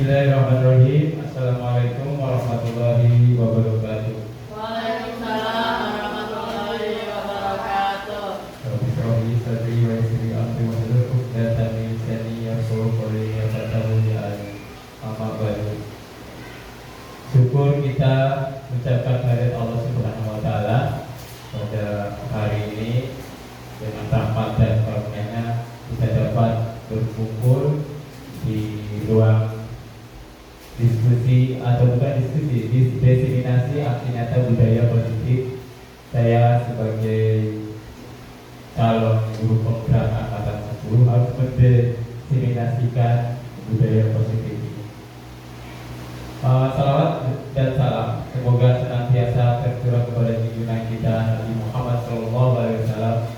Bismillahirrahmanirrahim. Assalamualaikum warahmatullahi wabarakatuh. Waalaikumsalam warahmatullahi wabarakatuh. Rabbi shrah li sadri wa yassir li amri wahlul 'uqdatam min lisani yafqahu qawli yafqahu li amma ba'du. Syukur kita mengucapkan kehadirat Allah Subhanahu wa taala pada hari ini dengan rahmat dan karunia-Nya kita dapat berkumpul di ruang diskusi atau bukan diskusi, diseminasi aksi nyata budaya positif. Saya sebagai calon guru penggerak angkatan 10 harus mendiseminasikan budaya positif ini. Salawat dan salam semoga senantiasa tercurah kepada junjungan kita Nabi Muhammad SAW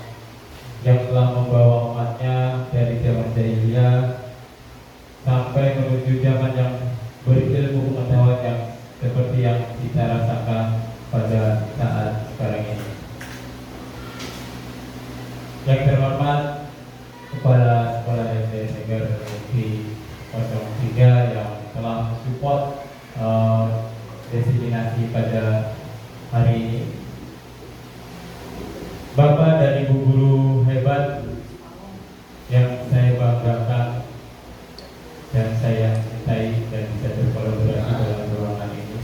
yang telah membawa umatnya dari zaman jahiliyah sampai menuju zaman yang berilmu pengetahuan yang seperti yang kita rasakan pada saat sekarang ini. Yang terhormat Kepala Sekolah SD Negeri Negeri 03 yang telah mensupport diseminasi pada hari ini, Bapak dan Ibu guru hebat yang saya banggakan dan saya cintai dan bisa berkolaborasi dalam ruangan ini.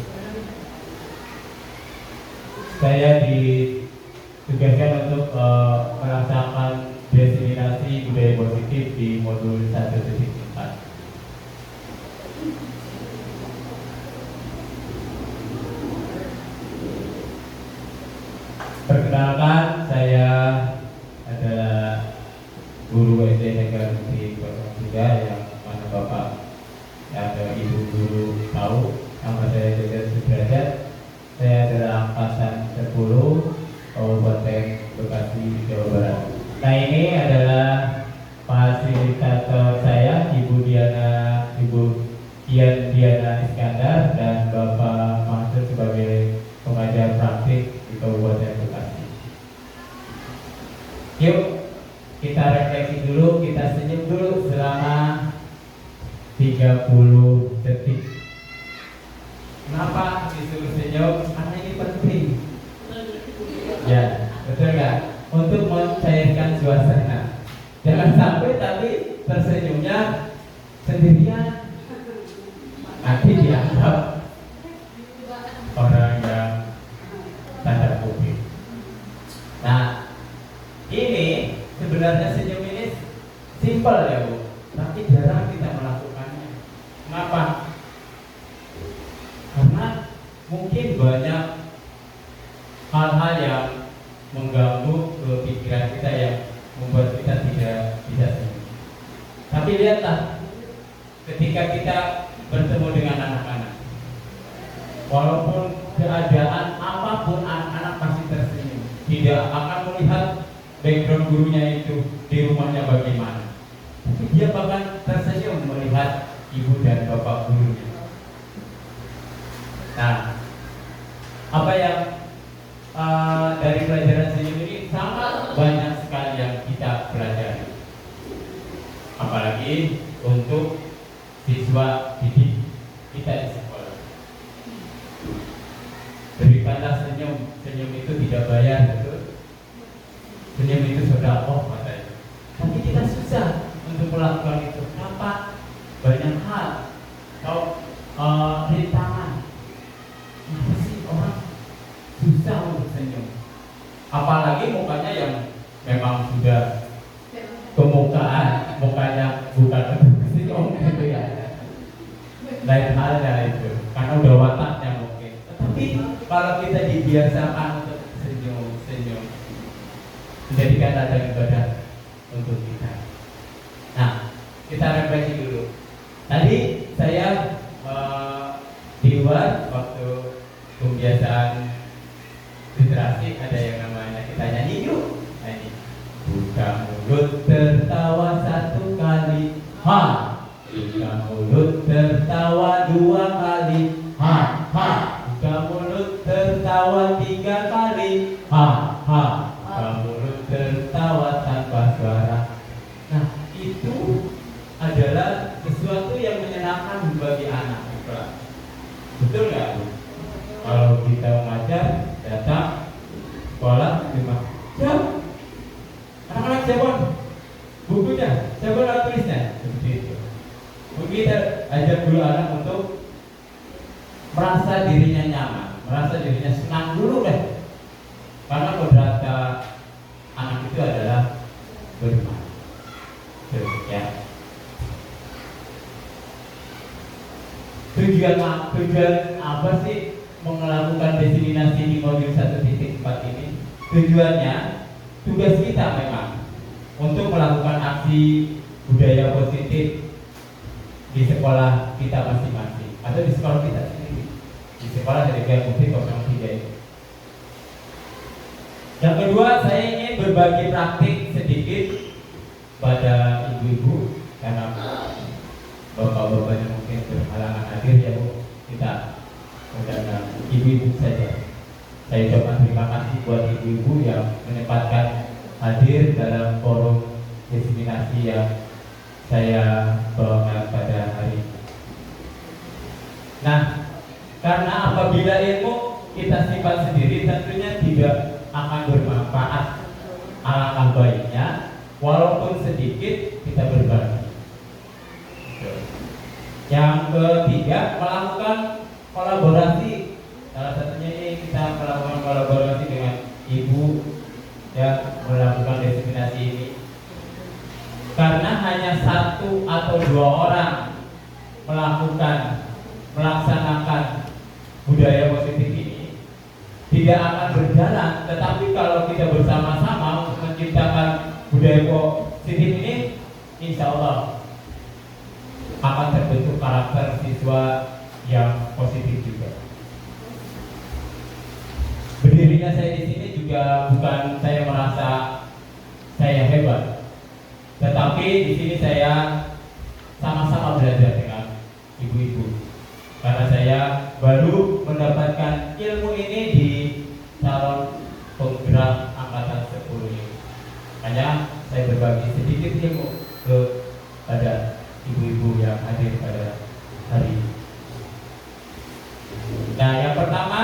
Saya ditugaskan untuk melaksanakan diseminasi budaya positif di modul 1.4. Perkenalkan, saya adalah guru SD Negeri 03 yang mana Bapak dan Ibu guru tahu nama saya Deden Sudrajat. Saya adalah angkatan 10 Kabupaten Bekasi, Jawa Barat. Nah, ini adalah fasilitator saya, Ibu Ian Diana Iskandar dan Bapak Mansur sebagai pengajar praktik di Kabupaten Bekasi. Yuk kita refleksi dulu, kita senyum dulu selama 30 detik. Kenapa disuruh senyum? Karena ini penting. Ya, betul nggak? Untuk mencairkan suasana. Jangan sampai tadi tersenyumnya sendirian. Nanti dianggap orang yang tanda kutip. Nah, ini sebenarnya senyum ini simpel ya Bu, tapi jarang kita melakukannya. Kenapa? Karena mungkin banyak hal-hal yang mengganggu pikiran kita yang membuat kita tidak bisa senyum. Tapi lihatlah, ketika kita bertemu dengan anak-anak, walaupun keadaan apapun anak-anak pasti tersenyum. Tidak akan melihat background gurunya itu di rumahnya bagaimana, tapi dia bahkan tersenyum melihat ibu dan bapak gurunya. Nah, apa yang dari pelajaran senyum ini sangat banyak sekali yang kita pelajari, apalagi untuk siswa didik kita di sekolah. Berikanlah senyum, senyum itu tidak bayar, betul? Senyum itu sedekah katanya. Tapi kita susah untuk melakukan itu. Kenapa? Banyak hal atau rintangan. Kenapa sih orang susah untuk senyum? Apalagi mukanya yang memang sudah kemukaan, mukanya bukan untuk senyum gitu ya. Lain halnya itu, karena udah wataknya mungkin. Tapi kalau kita dibiasakan untuk senyum, menjadikan ladang ibadah untuk kita. Nah, kita refleksi dulu. Tadi saya di luar waktu kebiasaan literasi ada yang namanya kita nyanyi yuk. Nyanyi. Buka mulut tertawa satu kali, ha. Buka mulut tertawa dua kali, ha ha. Buka mulut tertawa tiga kali, ha ha. Buka mulut tertawa tanpa suara. Nah, itu adalah sesuatu yang menyenangkan bagi bermanfaat. Ya. Tujuan apa sih melakukan diseminasi di modul 1.4 ini? Tujuannya, tugas kita memang untuk melakukan aksi budaya positif di sekolah kita masing-masing atau di sekolah kita sendiri, di sekolah dari Mufti 03. Yang kedua, saya ingin berbagi praktik sedikit pada ibu-ibu karena bapak-bapaknya mungkin berhalangan hadir, ya Bu, kita undang ibu-ibu saja. Saya ucapkan terima kasih buat ibu-ibu yang menyempatkan hadir dalam forum diseminasi yang saya bawakan pada hari ini. Nah, karena apabila ilmu kita simpan sendiri tentunya tidak akan bermanfaat. Alangkah baiknya walaupun sedikit kita berbagi. Yang ketiga, melakukan kolaborasi. Salah satunya ini kita melakukan kolaborasi dengan ibu ya, melakukan diseminasi ini. Karena hanya satu atau dua orang melaksanakan budaya positif ini tidak akan berjalan. Tetapi kalau kita bersama-sama untuk menciptakan budaya positif ini, insya Allah akan terbentuk karakter siswa yang positif juga. Berdirinya saya di sini juga bukan saya merasa saya hebat, tetapi di sini saya sama-sama belajar dengan ibu-ibu. Karena saya baru mendapatkan ilmu ini di calon penggerak angkatan 10 ini. Hanya saya berbagi sedikit ilmu kepada ibu-ibu yang hadir pada hari ini. Nah, yang pertama,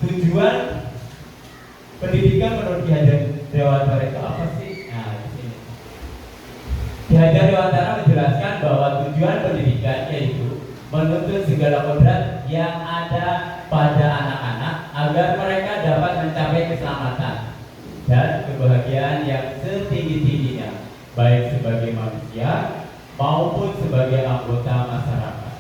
tujuan pendidikan menurut Ki Hajar Dewantara itu apa sih? Nah, di sini Ki Hajar Dewantara menjelaskan bahwa tujuan pendidikan yaitu menuntun segala kodrat yang ada pada anak-anak agar mereka dapat mencapai keselamatan dan kebahagiaan yang setinggi-tingginya, baik sebagai manusia maupun sebagai anggota masyarakat.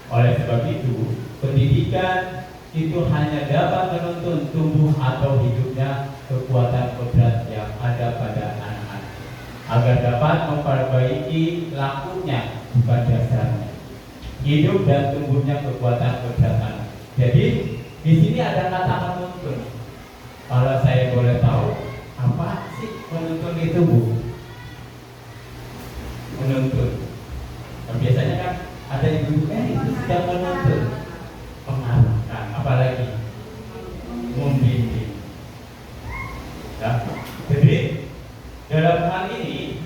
Oleh sebab itu, pendidikan itu hanya dapat menuntun tumbuh atau hidupnya kekuatan kodrat yang ada pada anak-anak agar dapat memperbaiki lakunya, bukan dasarnya, hidup dan tumbuhnya kekuatan kodrat anak. Jadi di sini ada kata menuntun. Kalau saya boleh tahu, apa sih menuntun itu, Bu? Menuntun. Nah, biasanya kan ada ibu itu sedang menuntun, mengarahkan, apalagi membimbing. Ya. Jadi dalam hal ini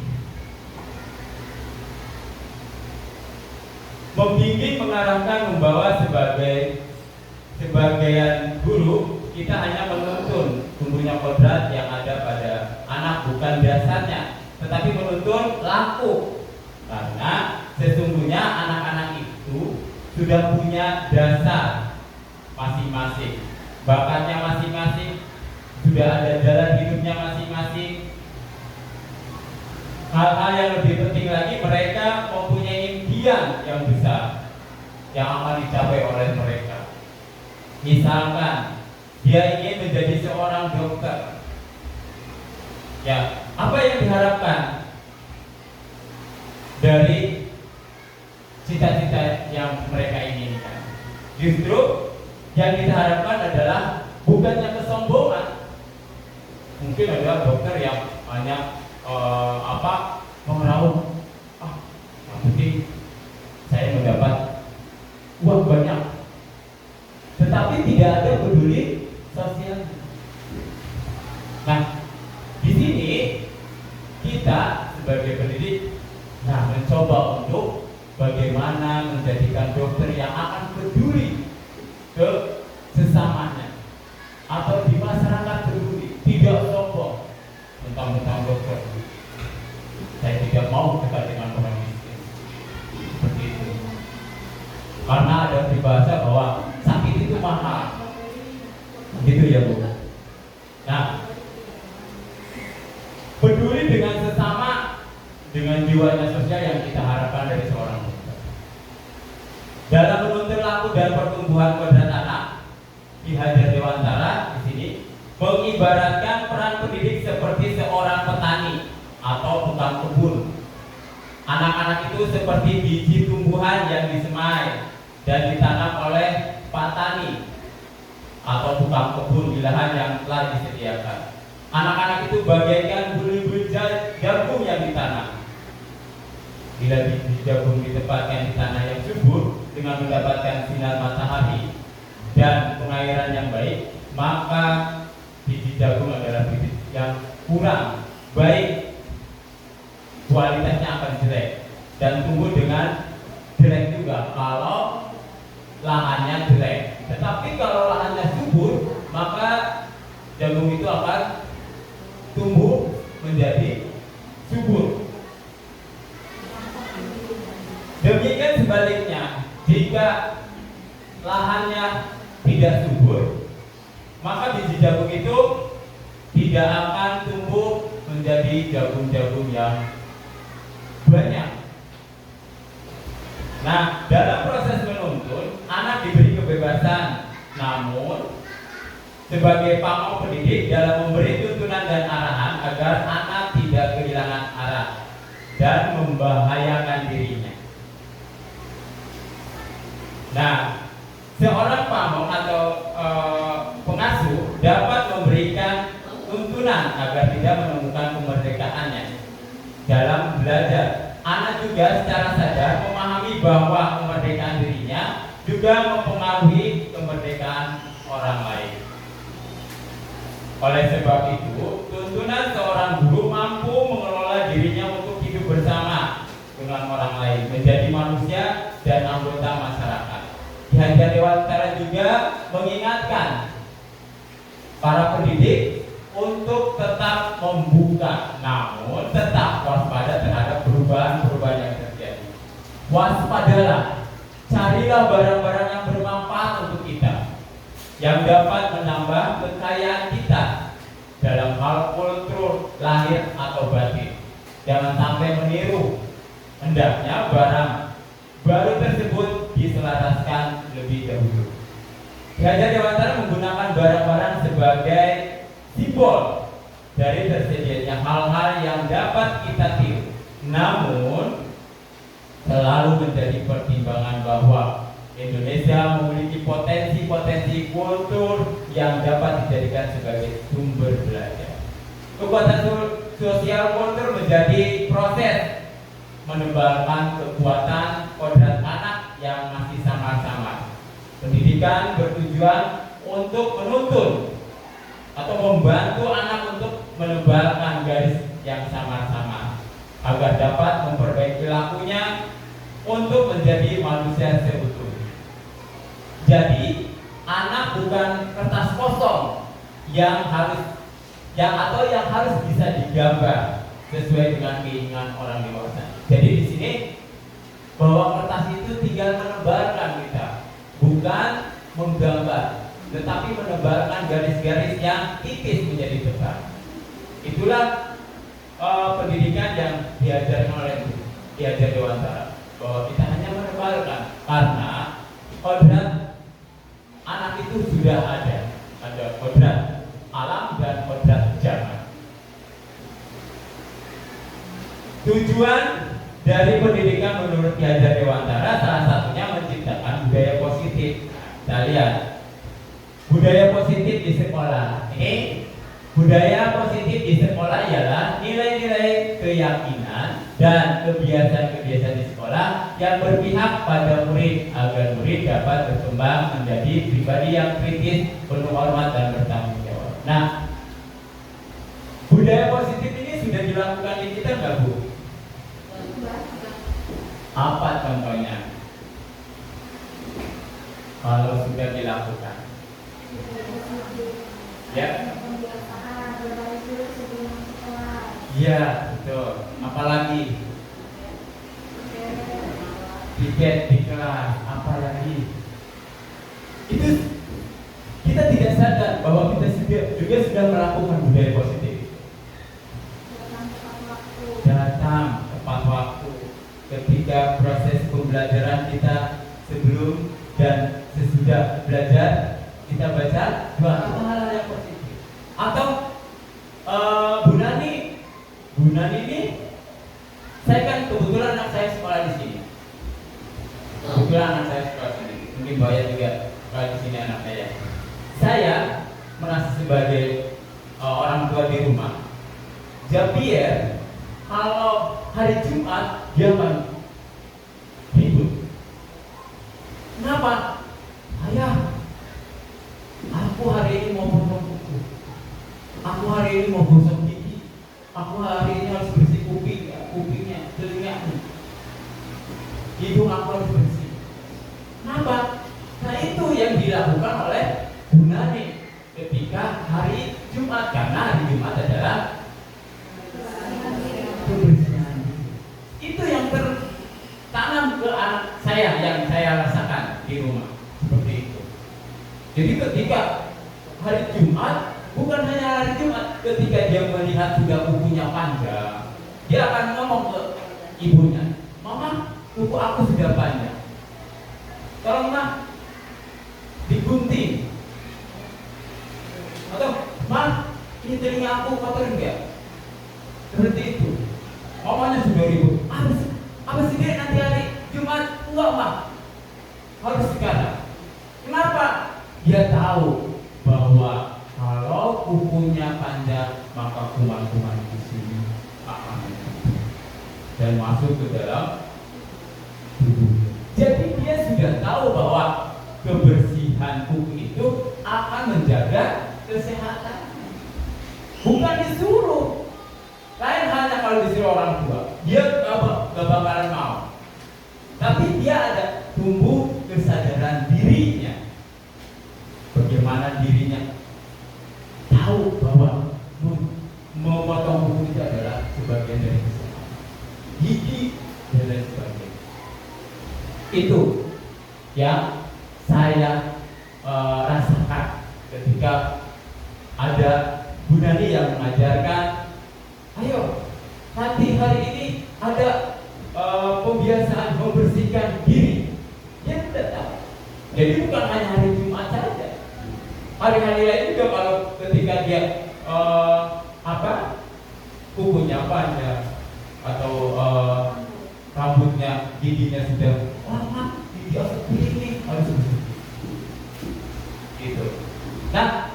membimbing, mengarahkan, membawa sebagian guru, kita hanya menuntun tumbuhnya kodrat yang ada pada anak, bukan dasarnya, tetapi menuntun laku. Karena sesungguhnya anak-anak itu sudah punya dasar masing-masing, bakatnya masing-masing, sudah ada jalan hidupnya masing-masing. Hal-hal yang lebih penting lagi, mereka mempunyai impian yang besar yang akan dicapai oleh mereka. Misalkan dia ingin menjadi seorang dokter, ya, apa yang diharapkan dari cita-cita yang mereka inginkan? Justru yang kita harapkan adalah bukannya kesombongan. Mungkin ada dokter yang hanya meraup, yang penting saya mendapat uang banyak, tetapi tidak ada peduli sosial. Nah, di sini kita sebagai pendidik mencoba untuk bagaimana menjadikan dokter yang akan peduli ke sesamanya atau di masyarakat peduli, tidak sombong tentang dokter. Saya tidak mau dekat dengan orang miskin, seperti itu. Karena ada peribahasa bahwa sakit itu mahal, gitu ya Bu. Nah, peduli dengan sesama dengan jiwanya sosial yang kita harapkan dari seorang guru. Dalam menuntun laku dan pertumbuhan kodrat anak, Ki Hajar Dewantara di sini mengibaratkan peran pendidik seperti seorang petani atau tukang kebun. Anak-anak itu seperti biji tumbuhan yang disemai dan ditanam oleh petani atau tukang kebun di lahan yang telah disediakan. Anak-anak itu bagaikan bulu-bulu jagung yang ditanam. Bila biji jagung ditempatkan di tanah yang subur dengan mendapatkan sinar matahari dan pengairan yang baik, maka biji jagung adalah biji yang kurang baik, kualitasnya akan jelek dan tumbuh dengan jelek juga kalau lahannya jelek. Tetapi kalau lahannya subur, maka jagung itu akan tumbuh menjadi subur. Demikian sebaliknya, jika lahannya tidak subur, maka biji jagung itu tidak akan tumbuh menjadi jagung-jagung yang banyak. Nah, dalam proses menuntun, anak diberi kebebasan, namun sebagai pamong pendidik dalam memberi tuntunan dan arahan agar anak tidak kehilangan arah dan membahayakan dirinya. Nah, seorang pamong atau pengasuh dapat memberikan tuntunan agar tidak menemukan kemerdekaannya dalam belajar. Anak juga secara sadar memahami bahwa kemerdekaan dirinya juga mempengaruhi kemerdekaan orang lain. Oleh sebab itu, tuntunan seorang guru mampu mengelola dirinya untuk hidup bersama dengan orang lain, menjadi manusia dan anggota masyarakat. Ki Hajar Dewantara juga mengingatkan para pendidik untuk tetap membuka, namun tetap waspada terhadap perubahan-perubahan yang terjadi. Waspadalah, carilah barang-barang yang bermanfaat untuk kita, yang dapat menambah kekayaan kita dalam hal kultur lahir atau batin. Jangan sampai meniru, hendaknya barang baru tersebut diselaraskan lebih dahulu. Ki Hajar Dewantara menggunakan barang-barang sebagai simbol dari tersedianya hal-hal yang dapat kita tiru, namun selalu menjadi pertimbangan bahwa Indonesia memiliki potensi-potensi kultur yang dapat dijadikan sebagai sumber belajar. Kekuatan sosial kultur menjadi proses menebalkan kekuatan kodrat anak yang masih samar-samar. Pendidikan bertujuan untuk menuntun atau membantu anak untuk menebalkan garis yang samar-samar agar dapat memperbaiki lakunya untuk menjadi manusia seutuhnya. Jadi, anak bukan kertas kosong yang harus bisa digambar sesuai dengan keinginan orang dewasa. Jadi di sini bahwa kertas itu tinggal menebalkan kita, bukan menggambar, tetapi menebalkan garis-garis yang tipis menjadi besar. Itulah pendidikan yang diajarkan oleh Ki Hajar Dewantara, bahwa kita hanya menebalkan karena kodrat anak itu sudah ada kodrat alam dan kodrat zaman. Tujuan dari pendidikan menurut Ki Hajar Dewantara salah satunya menciptakan budaya positif. Kita lihat budaya positif di sekolah. Ini budaya positif di sekolah ialah nilai-nilai keyakinan dan kebiasaan-kebiasaan di sekolah yang berpihak pada murid agar murid dapat berkembang menjadi pribadi yang kritis, penuh hormat dan bertanggung jawab. Nah, budaya positif ini sudah dilakukan di kita nggak, Bu? Apa contohnya? Kalau sudah dilakukan, ya? Iya, betul. Apalagi? Tiket di kelas, apalagi? Itu kita tidak sadar bahwa kita juga sudah melakukan budaya positif. ketika proses pembelajaran kita sebelum dan sesudah belajar kita baca dua hal yang positif. Atau Bu Nani ini, saya kan kebetulan anak saya sekolah di sini. Kebetulan anak saya sekolah di sini. Mungkin Mbak juga sekolah di sini anak saya. Saya merasa sebagai orang tua di rumah. Javier kalau hari Jumat dia akan ribut. Kenapa? Ayah, aku hari ini mau potong kuku. Aku hari ini mau gosok gigi. Aku hari ini harus bersih kupingnya, telinganya. Hidung aku harus bersih. Kenapa? Nah itu yang dilakukan oleh Bu Nani ketika hari Jumat, karena hari Jumat adalah kebersihan. Itu yang tertanam ke anak saya, yang saya rasakan di rumah seperti itu. Jadi ketika hari Jumat, bukan hanya hari Jumat, ketika dia melihat sudah kukunya panjang, dia akan ngomong ke ibunya, "Mama, kuku aku sudah panjang. Tolong Ma, digunting." Atau, "Ma, ini telinga aku kotor enggak?" Seperti itu. Mamanya sudah ribut. Apa sih dia nanti hari Jumat? Enggak, Ma. Harus sekarang. Kenapa? Dia tahu bahwa kalau kukunya panjang, maka kuman-kuman di sini akan dan masuk ke dalam tubuhnya. Jadi dia sudah tahu bahwa kebersihan kuku itu akan menjaga kesehatan. Bukan disuruh. Lain halnya kalau disuruh orang tua, dia gak bakalan mau. Tapi dia ada tumbuh kesadaran dirinya. Bagaimana dirinya tahu bahwa memotong kuku itu adalah sebagian dari kesehatan, gigi dan lain sebagainya. Itu yang saya rasakan ketika ada Bu Nani yang mengajarkan, ayo nanti hari ini ada pembiasaan membersihkan diri. Dia tidak tahu. Jadi bukan hanya hari Jumat saja, hari-hari lain juga kalau ketika dia kukunya panjang atau rambutnya, giginya sudah lama, gigi ini harus bersih. Gitu. Nah,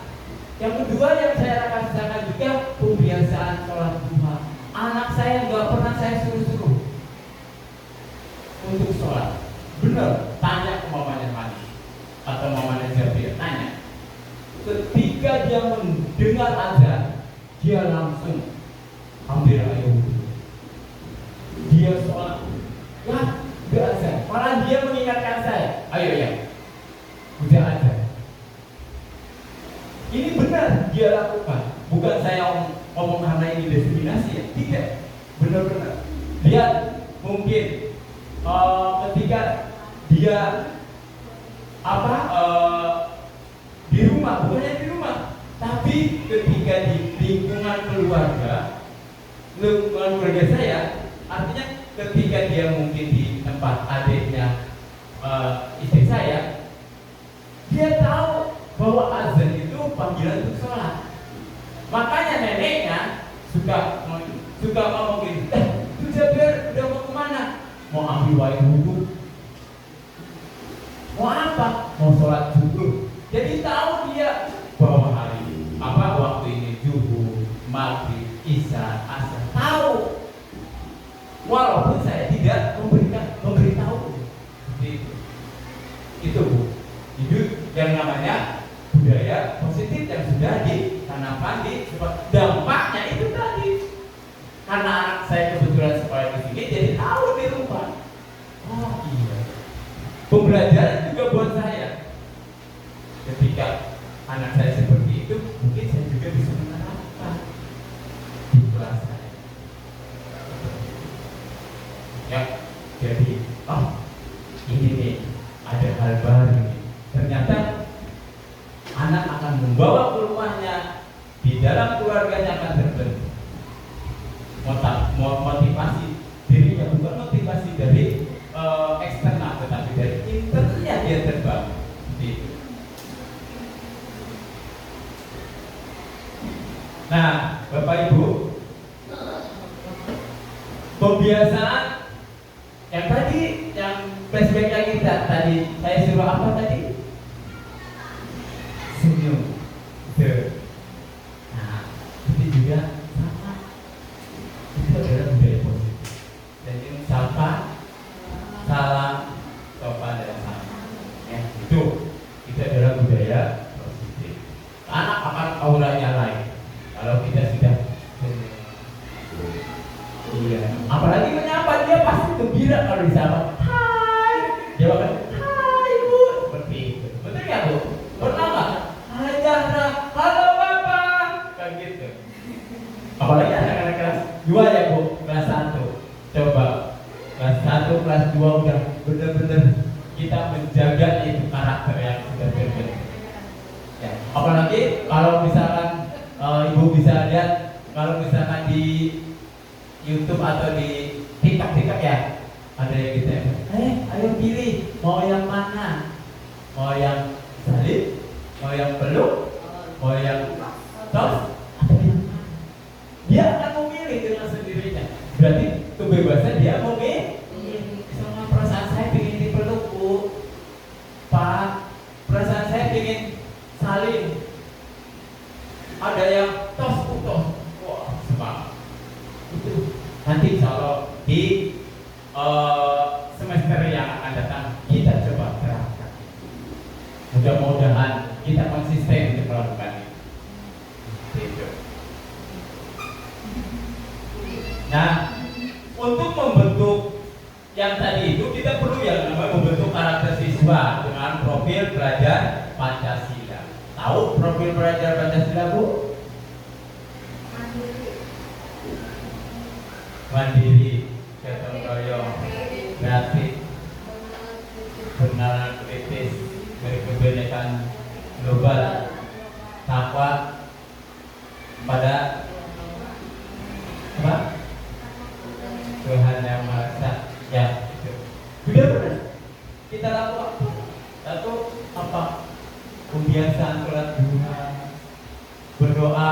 yang kedua yang saya rasakan juga pembiasaan sholat duha. Anak saya nggak pernah saya suruh-suruh untuk sholat. Benar, tanya ke mamanya Mani atau mamanya Javier, tanya. Ketika dia mendengar azan, dia langsung ambil air wudhu. Dia sholat. Ya, udah azan. Malah dia mengingatkan saya, ayo ya, udah azan. Ini benar dia lakukan. Bukan saya ngomong karena ini diskriminasi ya. Tidak, benar-benar. Lihat, mungkin ketika dia di rumah, bukannya di rumah, tapi ketika di lingkungan keluarga saya, artinya ketika dia mungkin di tempat adiknya istri saya, dia tahu bahwa azan itu panggilan untuk sholat. Makanya neneknya suka ngomong gini, itu Javier udah mau kemana? Mau ambil air wudhu. Mau apa? Mau sholat zuhur. Jadi tahu dia bahwa hari waktu ini zuhur, maghrib, isya, asar. Tahu. Walaupun saya tidak memberitahu. Seperti itu. Itu Bu. Itu yang namanya budaya positif yang sudah ditanamkan di dampaknya itu tadi. Karena anak saya kebetulan sekolah di sini, jadi tahu di rumah. Oh iya. Pembelajaran juga buat saya. Ketika anak saya seperti itu, mungkin saya juga bisa menerapkan di kelas saya. Ya, jadi ini nih ada hal baru nih. Ternyata anak akan membawa ke rumahnya, di dalam keluarganya akan terbentuk motivasi dirinya, bukan motivasi dari Kebiasaan yang tadi, yang flashback lagi tadi saya suruh apa tadi? Senyum. Nah, itu juga sama. Itu adalah budaya positif. Jadi sapa, salam, sopan dan sama. Ya, itu adalah budaya positif. Anak akan auranya lain. Kalau kita sudah senyum. Iya. Apalagi menyapa, dia pasti gembira kalau disapa. Hai. Dia akan hai Bu. Seperti itu. Betul ya Bu? Pernah nggak? Hai Zahra. Halo Bapak. Kayak gitu. Apalagi anak-anak kelas 2 ya Bu, kelas 1. Coba kelas 1, kelas 2 udah bener-bener kita menjaga itu karakter yang sudah terbentuk. Ya. Apalagi kalau misalkan Ibu bisa lihat, kalau misalkan di YouTube atau di TikTok ya, ada yang gitu ya. Ayo pilih, mau yang mana? Mau yang salib? Mau yang peluk? Mau yang tos? Atau yang mana? Dia akan memilih dengan sendirinya. Berarti kebebasan dia memilih. Sama perasaan saya ingin dipeluk Bu, Pak. Perasaan saya ingin salib. Ada yang tos. Wah, semangat. Itu nanti kalau di semester yang akan datang kita coba terapkan. Mudah-mudahan kita konsisten untuk melakukan itu. Nah, untuk membentuk yang tadi itu kita perlu yang namanya membentuk karakter siswa dengan profil pelajar Pancasila. Tahu profil pelajar Pancasila Bu? Mandiri, gotong royong, kreatif, bernalar kritis, berkebinekaan global, takwa pada apa? Tuhan yang Maha Esa. Ya, itu. Sudah benar. Kita lakukan. Lalu apa? Kebiasaan sholat duha, berdoa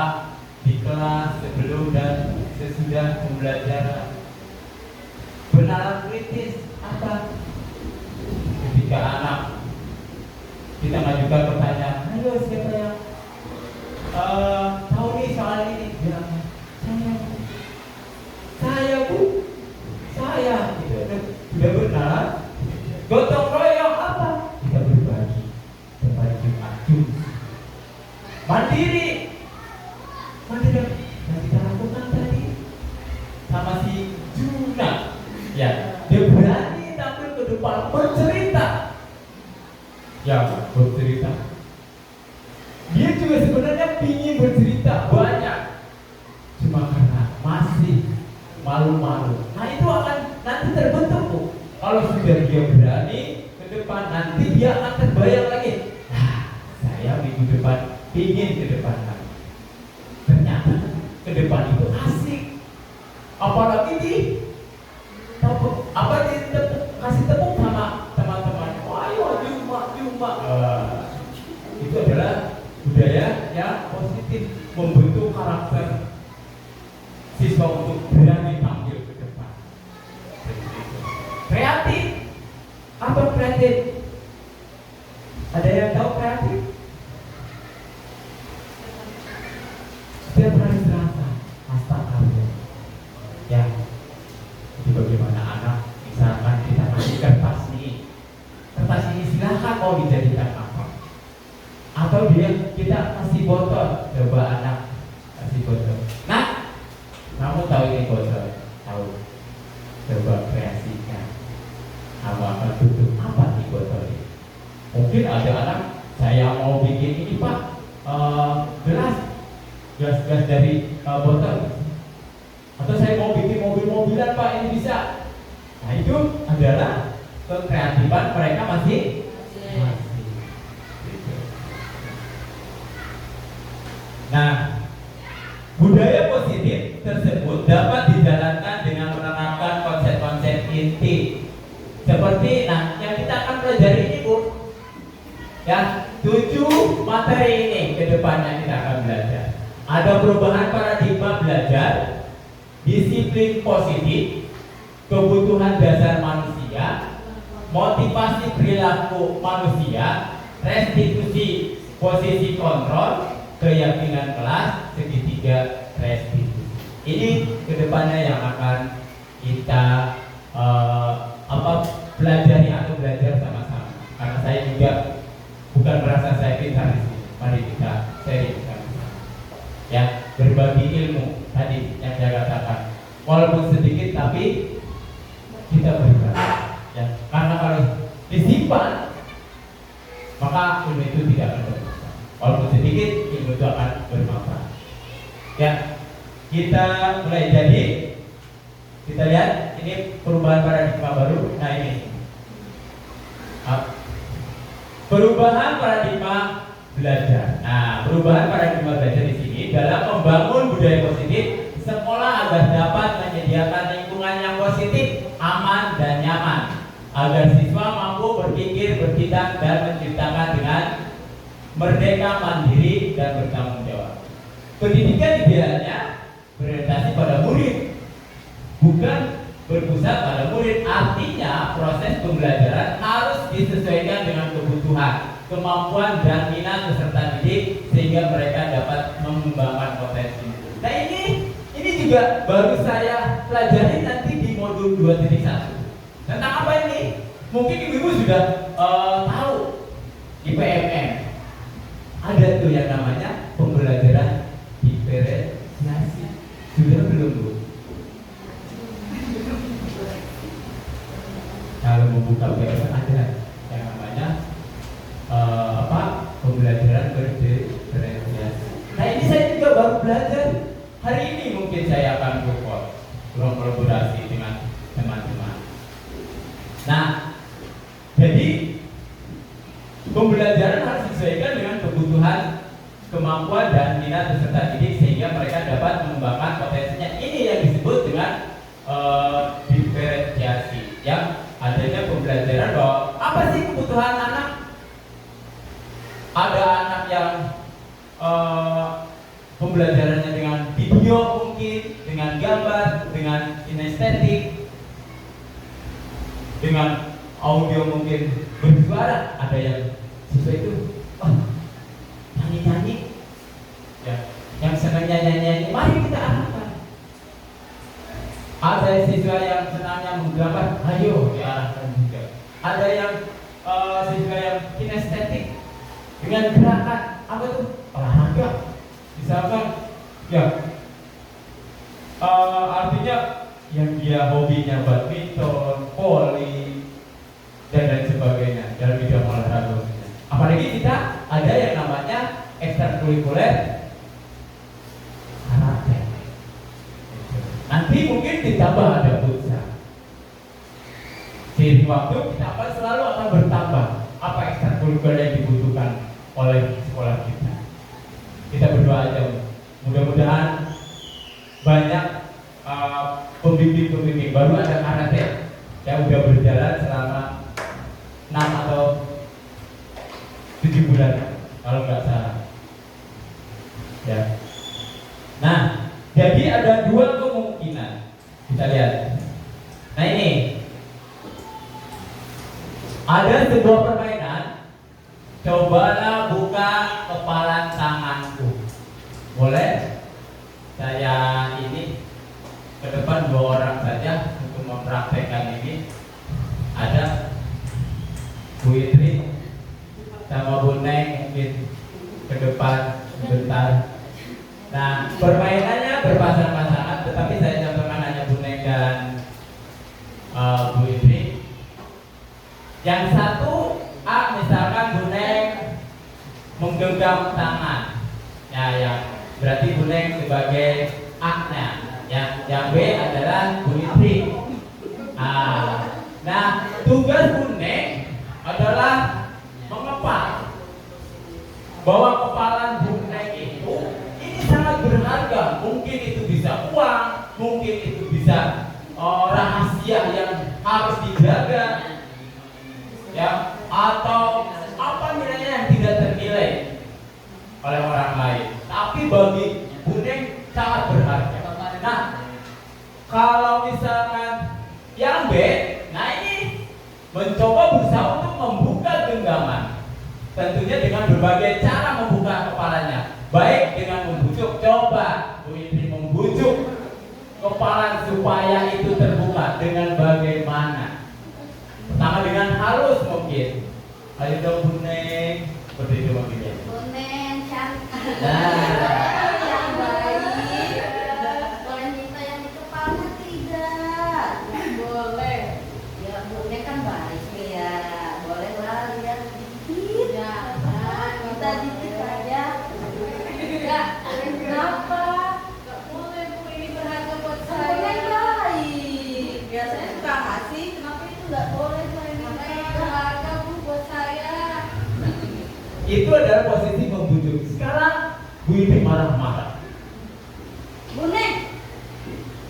di kelas sebelum dan sesudah pembelajaran. Bernalar kritis apa? Ketika anak kita mengajukan pertanyaan, ayo siapa yang tahu nih soal ini? Bilang, saya Bu, saya. Gitu. Sudah benar. Gotong royong apa? Kita berbagi. Mandiri yang kita lakukan tadi sama si Juna, ya, dia berani tampil ke depan bercerita, dia juga sebenarnya ingin bercerita banyak, cuma karena masih malu-malu. Nah itu akan nanti terbentuk Bu. Kalau sudah dia berani ke depan, nanti dia akan terbayang lagi. Saya minggu depan ingin ke depan lagi. Ternyata ke depan itu asik. Apalagi kasih tepuk sama teman-teman. Ayo jumpa. Itu adalah budaya yang positif, membentuk karakter siswa untuk berani tampil ke depan. Kreatif. Apa kreatif? Ada yang tahu kreatif? Setiap hari Selasa, hasta karya. Ya, jadi bagaimana anak, misalkan kita kasih kertas ini silahkan mau dijadikan apa? Atau kita kasih botol, coba anak kasih botol. Nah, kamu tahu ini botol? Tahu? Coba kreasikan. Kamu akan tutup apa di botol ini? Mungkin ada anak, saya mau bikin ini Pak, gelas dari botol. Atau saya mau bikin mobil-mobilan Pak, ini bisa. Nah itu adalah kekreatifan mereka masih. Gitu. Nah, budaya positif tersebut dapat dijalankan dengan menerapkan konsep-konsep inti seperti yang kita akan pelajari ini Bu. Ya, 7 materi ini ke depannya kita akan belajar. Ada perubahan paradigma belajar, disiplin positif, kebutuhan dasar manusia, motivasi perilaku manusia, restitusi posisi kontrol, keyakinan kelas, segitiga restitusi. Ini kedepannya yang akan kita pelajari atau belajar sama-sama. Karena saya juga bukan merasa saya pintar di sini. Mari kita sharing sama-sama. Ya, berbagi ilmu tadi yang saya katakan. Walaupun sedikit tapi kita berbagi. Ya, karena kalau disimpan maka ilmu itu tidak akan bermanfaat. Walaupun sedikit ilmu itu akan bermanfaat. Ya, kita mulai. Jadi kita lihat ini perubahan paradigma baru. Nah ini perubahan paradigma belajar. Nah, perubahan paradigma belajar di sini dalam membangun budaya positif sekolah agar dapat menyediakan lingkungan yang positif, aman dan nyaman, agar siswa mampu berpikir, bertindak dan menciptakan dengan merdeka, mandiri dan bertanggung jawab. Pendidikan idealnya berorientasi pada murid, bukan berpusat pada murid. Artinya proses pembelajaran harus disesuaikan dengan kebutuhan, kemampuan dan minat peserta didik sehingga mereka dapat mengembangkan potensi. Nah ini juga baru saya pelajari nanti di modul 2.1. Tentang apa ini? Mungkin ibu-ibu sudah tahu di PMM ada tuh yang namanya pembelajaran diferensiasi. Sudah belum Bu? Kalau membuka PMM ada yang namanya pembelajaran berdiferensiasi. Nah ini saya juga baru belajar hari ini. Mungkin saya akan berkolaborasi dengan teman-teman. Nah, jadi pembelajaran harus disesuaikan dengan kebutuhan, kemampuan dan minat peserta didik sehingga mereka dapat mengembangkan potensinya. Ini yang disebut dengan diferensiasi, yang adanya pembelajaran bahwa apa sih kebutuhan anak. Ada anak yang pembelajarannya dengan video mungkin, dengan gambar, dengan kinestetik, dengan audio mungkin bersuara. Ada yang siswa itu nyanyi-nyanyi, ya, yang senang nyanyi-nyanyi, mari kita arahkan. Ada siswa yang senangnya menggambar, ayo diarahkan juga. Ada yang siswa yang kinestetik dengan gerakan, apa itu? Olahraga. Misalkan, ya, artinya yang dia hobinya badminton, voli, dan lain sebagainya dalam bidang olahraga. Apalagi kita ada yang namanya ekstrakurikuler karate. Nanti mungkin ditambah ada futsal. Seiring waktu kita selalu akan bertambah apa ekstrakurikuler yang dibutuhkan oleh sekolah kita. Kita berdoa aja, mudah-mudahan banyak pembimbing-pembimbing. Baru ada karate yang udah berjalan selama 6 atau 7 bulan kalau nggak salah. Ya. Nah, jadi ada 2 kemungkinan. Kita lihat. Nah ini ada sebuah permainan. Cobalah buka kepalan tanganku. Boleh? Saya ini ke depan 2 orang saja untuk mempraktekkan ini. Ada Bu Idri sama Bu Neng mungkin ke depan sebentar. Nah, permainannya berpasang-pasangan, tetapi saya contohkan hanya Bu Neng dan Bu Idri. Yang satu misalkan Bu Neng menggenggam tangan, ya, berarti Bu Neng sebagai A-nya, yang B adalah Bu Idri. Nah, tugas Bu Neng adalah mengepal bahwa kepalan Bu Neng itu ini sangat berharga. Mungkin itu bisa uang, mungkin itu bisa rahasia yang harus dijaga, ya, atau apa nilainya yang tidak ternilai oleh orang lain, tapi bagi Bu Neng sangat berharga. Nah, kalau misalkan ya mencoba berusaha untuk membuka genggaman. Tentunya dengan berbagai cara membuka kepalanya. Baik dengan membujuk, coba Bu Indri membujuk kepala supaya itu terbuka. Dengan bagaimana? Pertama dengan halus mungkin. Ayo dong Bu Neng, seperti itu mungkin. Bonen cantik. Nah, Yang baik. Boleh minta yang di kepala tidak? Nggak boleh. Ya bonen kan baik ya. Boleh lah lihat dikit. Jangan. Minta dikit aja. Enggak. Kenapa? Nggak boleh Bu, ini berharga buat saya. Bonen baik. Biasanya suka ngasih. Kenapa itu nggak boleh saya minta? Berharga Bu buat saya. itu adalah posisi membujuk. Sekarang Bu Indri marah-marah. Bu Neng,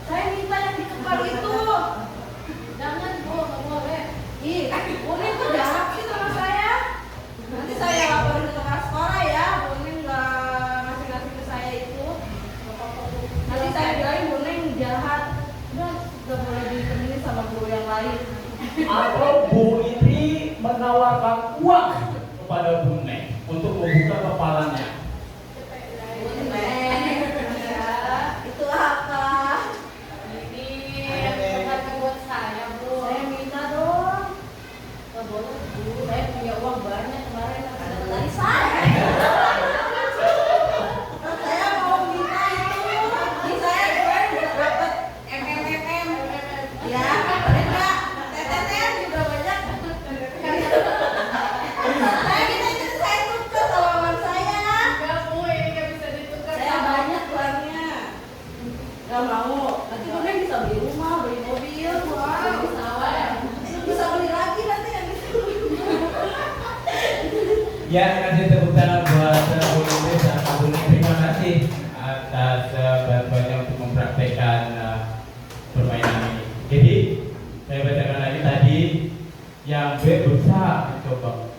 saya minta yang di kepala itu. Jangan Bu, nggak boleh. Ih, Bu Neng kok jahat sih sama saya? Nanti saya laporin ke kepala sekolah ya. Bu Neng nggak ngasih-ngasih ke saya itu. Nanti saya bilangin Bu Neng jahat. Udah, nggak boleh ditemenin sama guru yang lain. Atau Bu Indri menawarkan uang kepada Bu Neng untuk membuka kepalanya. Bu Neng, ya, itu apa? Ini berharga buat saya Bu. Saya minta dong. Nggak boleh Bu, saya punya uang banyak kemarin. Ada dari saya. Saya mau minta itu. Ini saya kemarin udah dapat MMMM. Ya, boleh nggak? TTTN juga banyak. Saya minta itu saya tukar sama teman saya. Enggak Bu, ini nggak bisa ditukar. Saya banyak uangnya. Nggak mau. Nanti Bu Neng bisa beli rumah, beli mobil. Wah, bisa ya. Bisa beli lagi nanti yang itu. Ya, kasih tepuk tangan buat Bu Indri sama Bu Neng. Terima kasih atas bantuannya untuk mempraktekkan permainan ini. Jadi, saya bacakan lagi tadi yang B berusaha mencoba.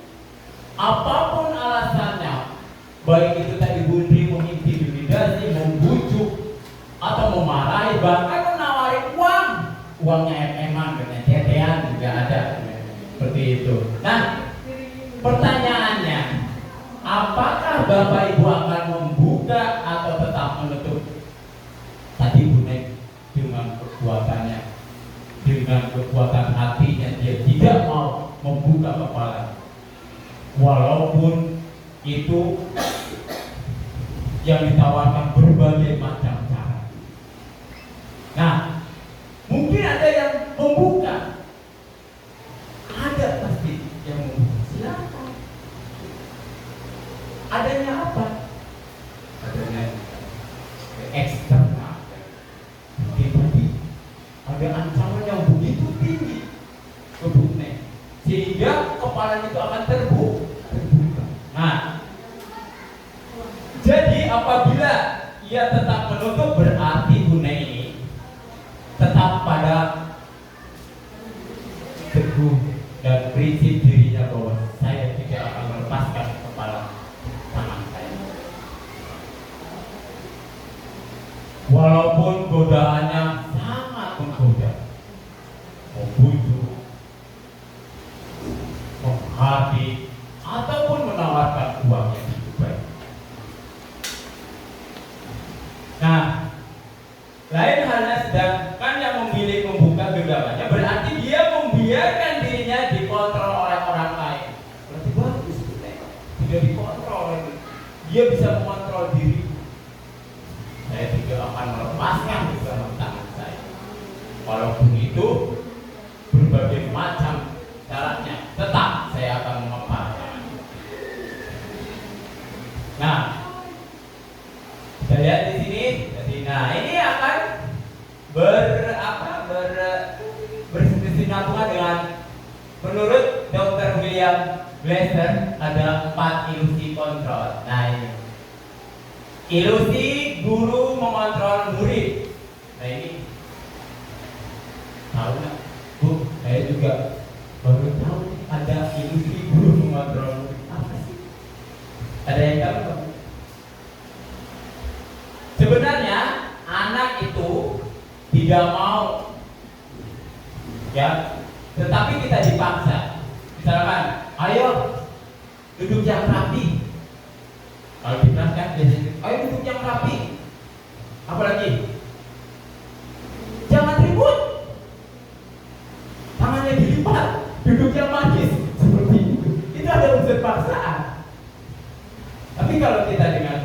Apapun alasannya, baik itu tadi Bu Indri mengintimidasi, membujuk, atau memarahi, bahkan menawari uang. Uangnya MM-an, cetean juga ada. Seperti itu. Nah, pertanyaannya, apakah Bapak Ibu akan membuka atau tetap menutup? Tadi Bu Neng dengan kekuatannya, dengan kekuatan hatinya, dia tidak mau membuka kepala. Walaupun itu yang ditawarkan berbagai macam cara. Nah, mungkin ada yang membuka. Ada pasti yang membuka. Silakan. Adanya apa? Adanya eksternal. Mungkin tadi ada ancaman yang begitu tinggi ke Bu Neng, sehingga kepalanya itu akan terbuka. Nah, jadi apabila ia tetap menutup, berarti Bu Neng ini tetap pada teguh dan prinsip dirinya bahwa saya tidak akan melepaskan kepala tangan saya. Walaupun godaannya sangat menggoda, membujuk, menghati, ataupun menawarkan uang yang cukup baik. Nah, lain halnya sedangkan yang memilih membuka genggamannya, berarti dia membiarkan dirinya dikontrol oleh orang lain. Berarti bagus sebenarnya, tidak dikontrol. Dia bisa mengontrol diri. Saya tidak akan melepaskan genggaman tangan saya. Walaupun itu berbagai macam caranya, tetap saya akan melepaskan. Nah, kita lihat di sini. Jadi, nah ini akan berkesinambungan dengan, menurut Dr. William Glasser, ada 4 ilusi kontrol. Nah ini ilusi guru mengontrol murid. Nah ini tahu nggak Bu? Saya juga baru tahu ada ilusi guru mengontrol murid. Apa sih? Ada yang tahu nggak? Sebenarnya anak itu tidak mau, ya, tetapi kita dipaksa. Misalkan, ayo duduk yang rapi. Kalau di kelas kan biasanya, ayo duduk yang rapi. Apalagi, jangan ribut, tangannya dilipat, duduk yang manis, seperti itu ada unsur paksaan. Tapi kalau kita dengan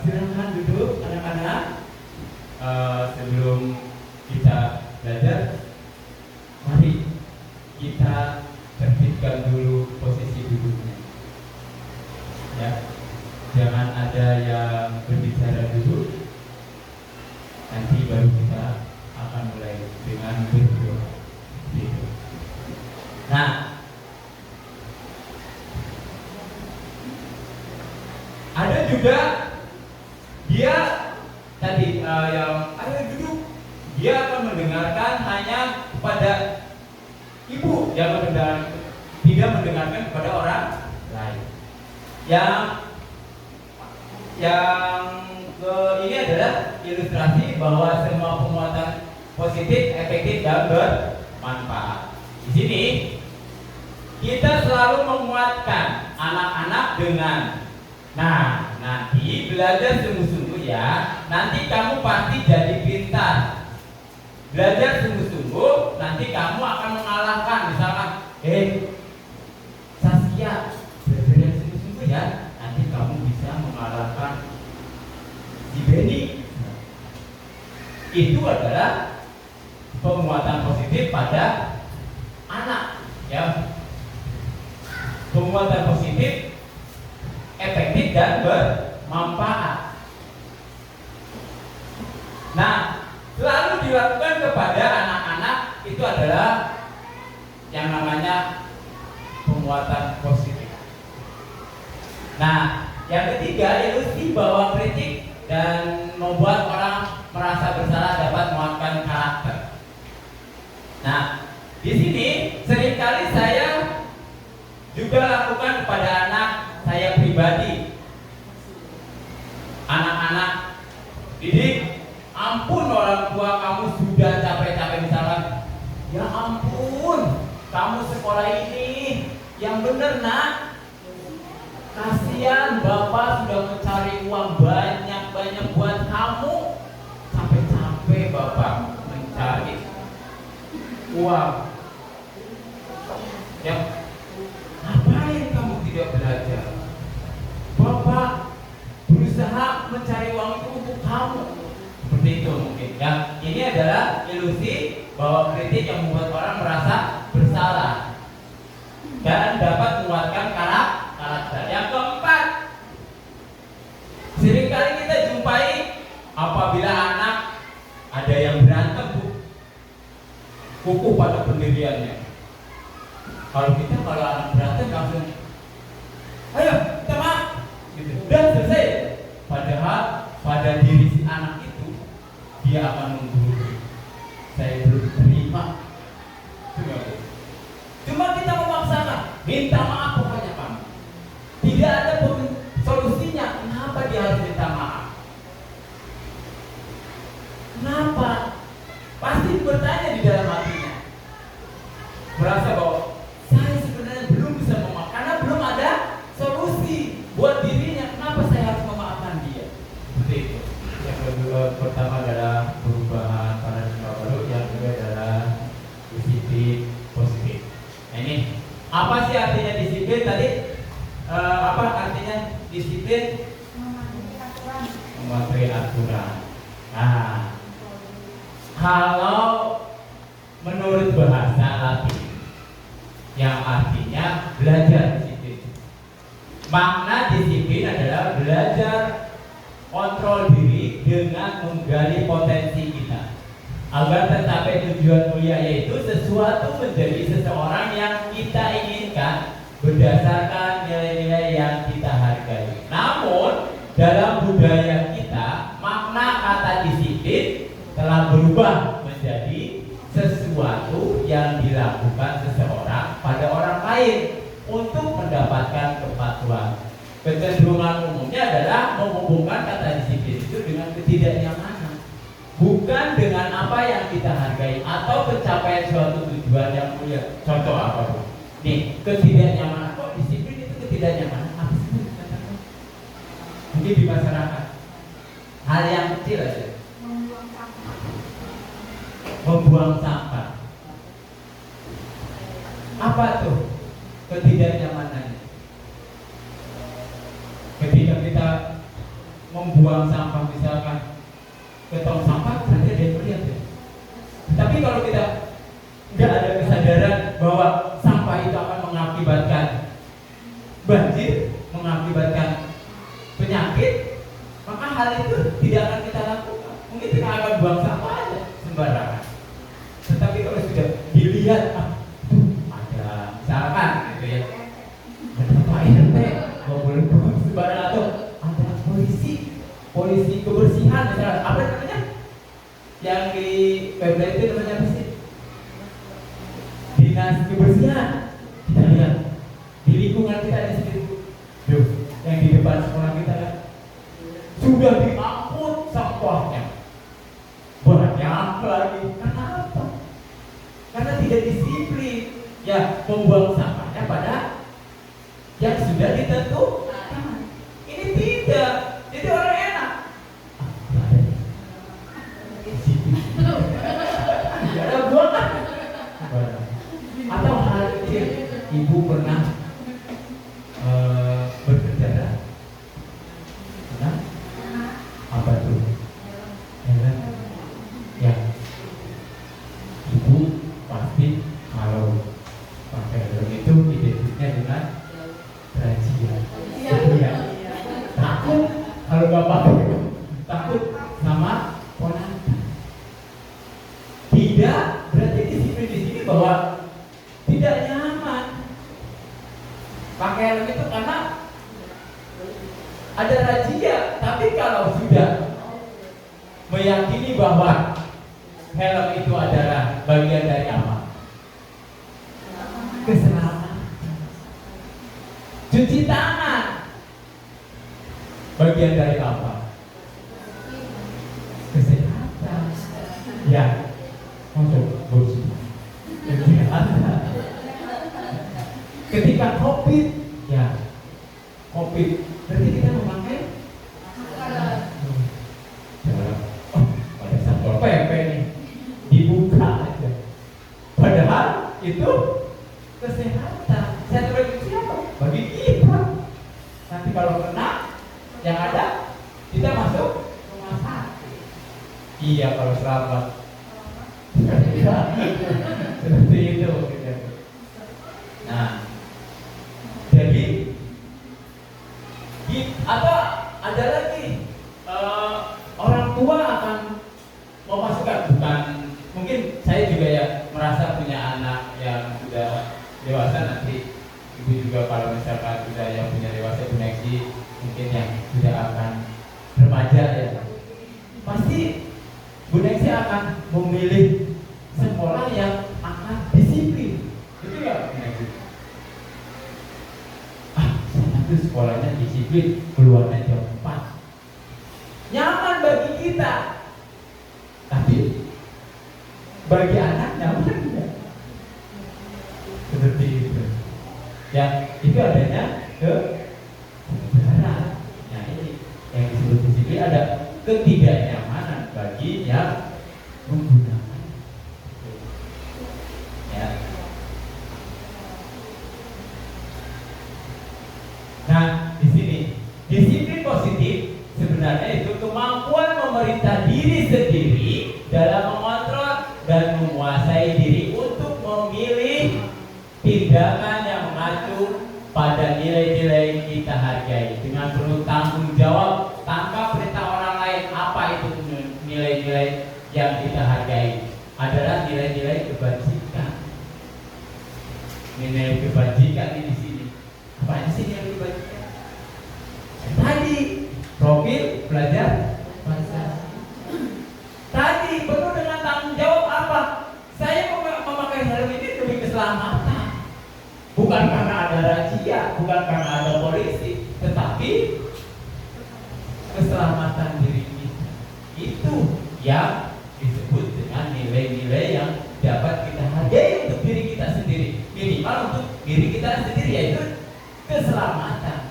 silakan duduk anak-anak, sebelum kita belajar, mari kita tertibkan dulu posisi duduknya. Ya, jangan ada yang berbicara dulu. Nanti baru kita akan mulai dengan berdoa. Gitu. Nah, ada juga dia tadi yang ayo duduk, dia akan mendengarkan hanya kepada ibu, yang tidak mendengarkan kepada orang lain. Ini adalah ilustrasi bahwa semua penguatan positif, efektif dan bermanfaat. Di sini kita selalu menguatkan anak-anak dengan, nah nanti belajar sungguh-sungguh ya, nanti kamu pasti jadi pintar. Belajar sungguh-sungguh, nanti kamu akan mengalahkan. Misalkan, Saskia, belajar yang sungguh-sungguh ya, nanti kamu bisa mengalahkan si Benny. Itu adalah penguatan positif pada anak, ya. Penguatan positif, efektif dan bermanfaat. Nah, selalu dilakukan kepada anak-anak itu adalah yang namanya penguatan positif. Nah, yang ketiga, ilusi bahwa kritik dan membuat orang merasa bersalah dapat menguatkan karakter. Nah, di sini seringkali saya juga lakukan kepada anak saya pribadi. Anak-anak didik, ampun orang tua kamu sudah capek-capek misalkan, ya ampun kamu sekolah ini yang bener nak, kasihan bapak sudah mencari uang banyak-banyak buat kamu, capek-capek bapak mencari uang, ya ngapain kamu tidak belajar? Bapak berusaha mencari uang itu untuk kamu. Seperti itu mungkin ya. Ini adalah ilusi bahwa kritik yang membuat orang merasa bersalah dan dapat menguatkan karakter. Yang keempat, seringkali kita jumpai apabila anak ada yang berantem, kukuh pada pendiriannya. Kalau anak berantem langsung, ayo kita maaf, gitu. Dan selesai. Padahal pada diri si anak itu dia akan menggurui, saya belum terima. Cuma kita memaksakan, minta maaf pokoknya kamu. Tidak ada solusinya. Kenapa dia harus minta maaf? Kenapa? Pasti bertanya di dalam hatinya, merasa bahwa saya sebenarnya belum bisa memaafkan karena belum ada solusi buat dirinya. Kenapa saya harus memaafkan dia? Seperti itu. Yang pertama adalah perubahan paradigma baru, yang kedua adalah disiplin positif. Nah, ini apa sih artinya disiplin tadi? Apa artinya disiplin? Mematuhi aturan. Nah, kalau menurut bahasa Latin yang artinya belajar disiplin, makna disiplin adalah belajar kontrol diri dengan menggali potensi kita agar tercapai tujuan mulia, yaitu sesuatu menjadi seseorang yang kita inginkan berdasarkan nilai-nilai yang kita hargai. Namun dalam budaya kita, makna kata disiplin telah berubah menjadi sesuatu yang dilakukan seseorang pada orang lain untuk mendapatkan kepatuhan. Kecenderungan umumnya adalah menghubungkan kata disiplin itu dengan ketidaknyamanan, bukan dengan apa yang kita hargai atau pencapaian suatu tujuan yang mulia. Contoh apa Bu? Nih, ketidaknyamanan. Kok disiplin itu ketidaknyamanan? Apa sih? Mungkin di masyarakat hal yang kecil aja. Membuang sampah. Apa tuh ketidaknyamanannya? Ketika kita membuang sampah misalkan ke tong sampah, berarti ada yang melihat ya. Tapi kalau kita nggak ada kesadaran bahwa sampah itu akan mengakibatkan banjir, mengakibatkan penyakit, maka hal itu tidak akan kita lakukan. Mungkin kita akan buang sampah aja sembarangan. Tetapi kalau sudah dilihat, ada misalkan gitu ya, ada Pak RT nggak boleh buang sembarangan, atau ada polisi kebersihan misalnya, apa namanya? Yang di Pemda itu namanya apa sih? Dinas kebersihan. Kita lihat di lingkungan kita di sini, tuh, yang di depan sekolah kita kan sudah diangkut sampahnya banyak lagi. Kenapa? Karena tidak disiplin. Ya, membuang sampahnya pada yang sudah ditentukan. Ini tidak. Jadi orang enak. Tidak ada buangan. Atau hal kecil, ibu pernah berkendara. Pernah? Apa tuh? Helm. Ya. Ibu pasti kalau pakai helm itu identiknya dengan razia. Ya. Takut kalau nggak pakai, takut sama ponakan. Tidak berarti disiplin di sini bahwa tidak nyaman pakai helm itu karena ada razia. Tapi kalau sudah meyakini bahwa helm itu adalah bagian dari apa? Keselamatan. Cuci tangan bagian dari apa? Kesehatan. Ya, untuk bersih. Kesehatan. Ketika COVID, ya, COVID, berarti kita memakai pada satpol PP nih dibuka aja. Padahal itu kesehatan. Saya bagi siapa? Bagi kita. Nanti kalau kena, yang ada kita masuk rumah sakit. Iya, kalau selamat. Seperti itu. Nah, jadi atau ada lagi orang tua akan memasukkan, bukan, mungkin saya juga ya merasa punya anak yang sudah dewasa, nanti ibu juga kalau misalkan sudah yang punya dewasa koneksi, mungkin yang sudah akan remaja ya, pasti Bu Nexi akan memilih sekolah yang akan disiplin, itu ya Bu Nexi. Itu sekolahnya disiplin, keluarnya jam 4, nyaman bagi kita, tapi bagi anak nyaman tidak. Seperti itu. Ya, itu adanya ke negara. Nah, ini yang disebut disiplin, ada ketidaknyamanan bagi yang menggunakan. Ya. Nah, di sini disiplin positif sebenarnya itu kemampuan memerintah diri sendiri dalam mengontrol dan menguasai diri untuk memilih tindakan yang mengacu pada nilai-nilai kita hargai dengan penuh tanggung jawab tanpa perintah orang lain. Apa itu nilai-nilai yang kita hargai? Adalah nilai-nilai kebajikan. Nilai kebajikan ini di sini. Apa sih nilai kebajikan? Tadi profil belajar Pancasila. Tadi penuh dengan tanggung jawab apa? Saya memakai helm ini demi keselamatan. Bukan karena ada razia, bukan karena ada polisi, tetapi keselamatan diri kita. Itu yang diri kita sendiri, yaitu keselamatan.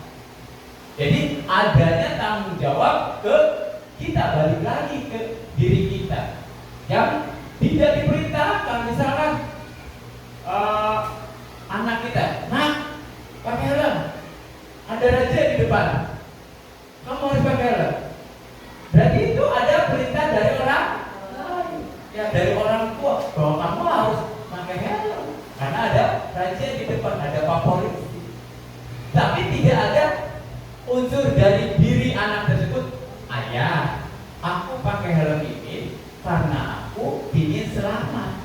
Jadi adanya tanggung jawab ke kita, balik lagi ke diri kita yang tidak diperintahkan. Misalkan anak kita, nak pakai helm, ada raja di depan, kamu harus pakai helm. Berarti itu ada perintah dari orang lain, ya dari orang tua, bahwa kamu harus pakai helm karena ada raja di depan, ada pak polisi. Tapi tidak ada unsur dari diri anak tersebut, ayah, aku pakai helm ini karena aku ingin selamat.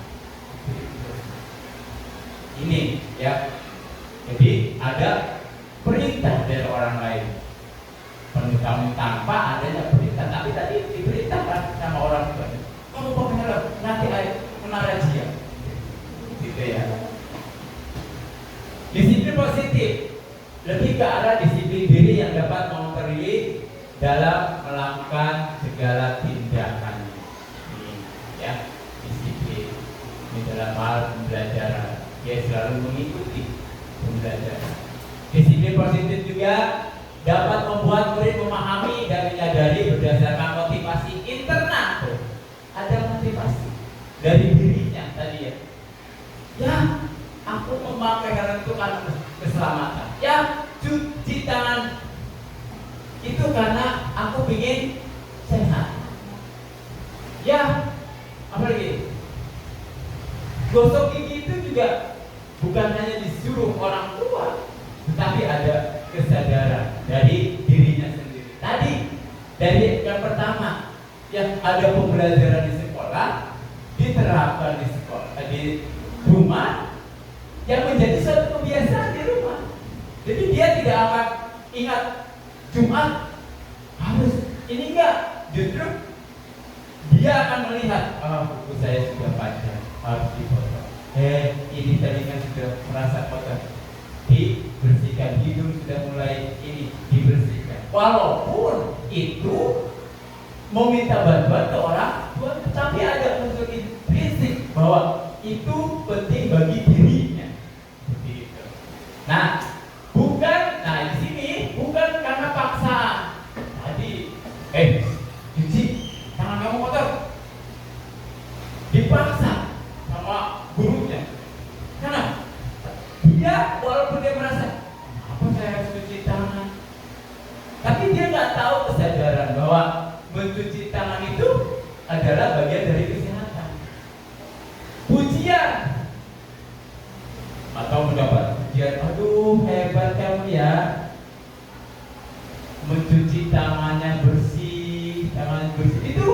Ini ya, jadi ada perintah dari orang lain, penuh tanpa adanya perintah. Tapi tadi diperintahkan sama orang tua, kamu pakai helm, nanti kena razia, gitu ya. Disiplin positif lebih ke arah disiplin diri yang dapat memperoleh dalam melakukan segala tindakan. Ini ya, disiplin ini dalam hal pembelajaran, dia selalu mengikuti pembelajaran. Disiplin positif juga dapat membuat murid memahami dan menyadari berdasarkan motivasi internal. Ada motivasi dari dirinya tadi ya. Ya, aku memakai helm itu karena keselamatan. Ya, cuci tangan itu karena aku ingin sehat. Ya, apa lagi? Gosok gigi itu juga bukan hanya disuruh orang tua, tetapi ada kesadaran dari dirinya sendiri. Tadi dari yang pertama, yang ada pembelajaran di sekolah, diterapkan di sekolah, di rumah, yang menjadi suatu kebiasaan di rumah. Jadi dia tidak akan ingat Jumat harus ini enggak, justru dia akan melihat, buku saya sudah panjang, harus dipotong. Ini tadi kan sudah merasa kotor, dibersihkan. Hidung sudah mulai ini dibersihkan. Walaupun itu meminta bantuan ke orang tua, tapi ada unsur prinsip bahwa itu penting bagi dirinya. Begitu. Nah, di sini bukan karena paksaan. Tadi, cuci tangan kamu kotor, dipaksa sama gurunya. Karena dia walaupun dia merasa, apa saya harus cuci tangan, tapi dia nggak tahu kesadaran bahwa mencuci tangan itu adalah bagian dari kesehatan. Pujian atau mendapat pujian, aduh hebat kamu ya, mencuci tangannya bersih, itu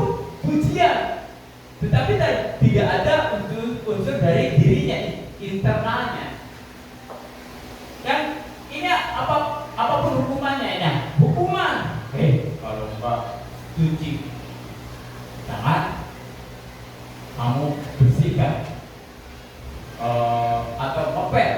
pujian. Tetapi tidak ada unsur dari dirinya, internalnya. Kan ini apapun hukumannya ya, hukuman. Kalau Mbak cuci tangan, kamu bersihkan atau ngepel.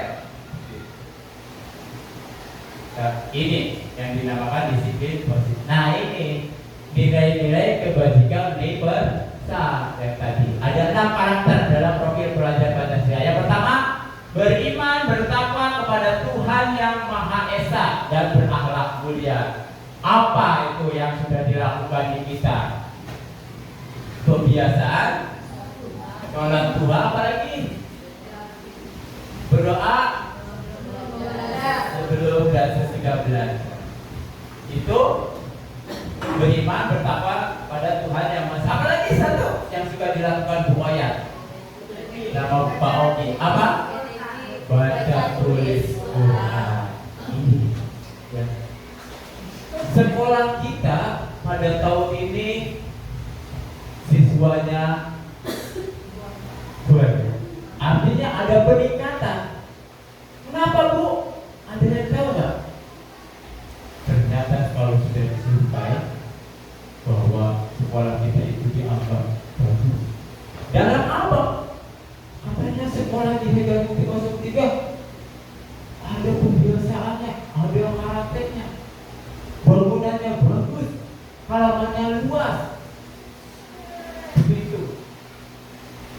Nah, ini yang dinamakan disiplin positif. Nah, ini nilai-nilai kebajikan universal yang tadi. Ada 6 karakter dalam profil pelajar Pancasila. Yang pertama, beriman bertakwa kepada Tuhan yang Maha Esa dan berakhlak mulia. Apa itu yang sudah dilakukan di kita? Kebiasaan sholat duha, apalagi berdoa sebelum dan sesudah belajar. Itu beriman bertakwa pada Tuhan yang Maha Esa. Apalagi satu yang suka dilakukan Bu Oya, nama Pak Oki, apa? Baca tulis Quran. Ini ya. Sekolah kita pada tahun ini siswanya artinya ada peningkatan. Kenapa Bu? Ada yang tahu nggak? Ternyata kalau sudah disurvei bahwa sekolah kita itu dianggap bagus. Dalam apa? Katanya sekolah di Medan Putih 03 ada pembiasaannya, ada karakternya, bangunannya bagus, halamannya luas. Begitu.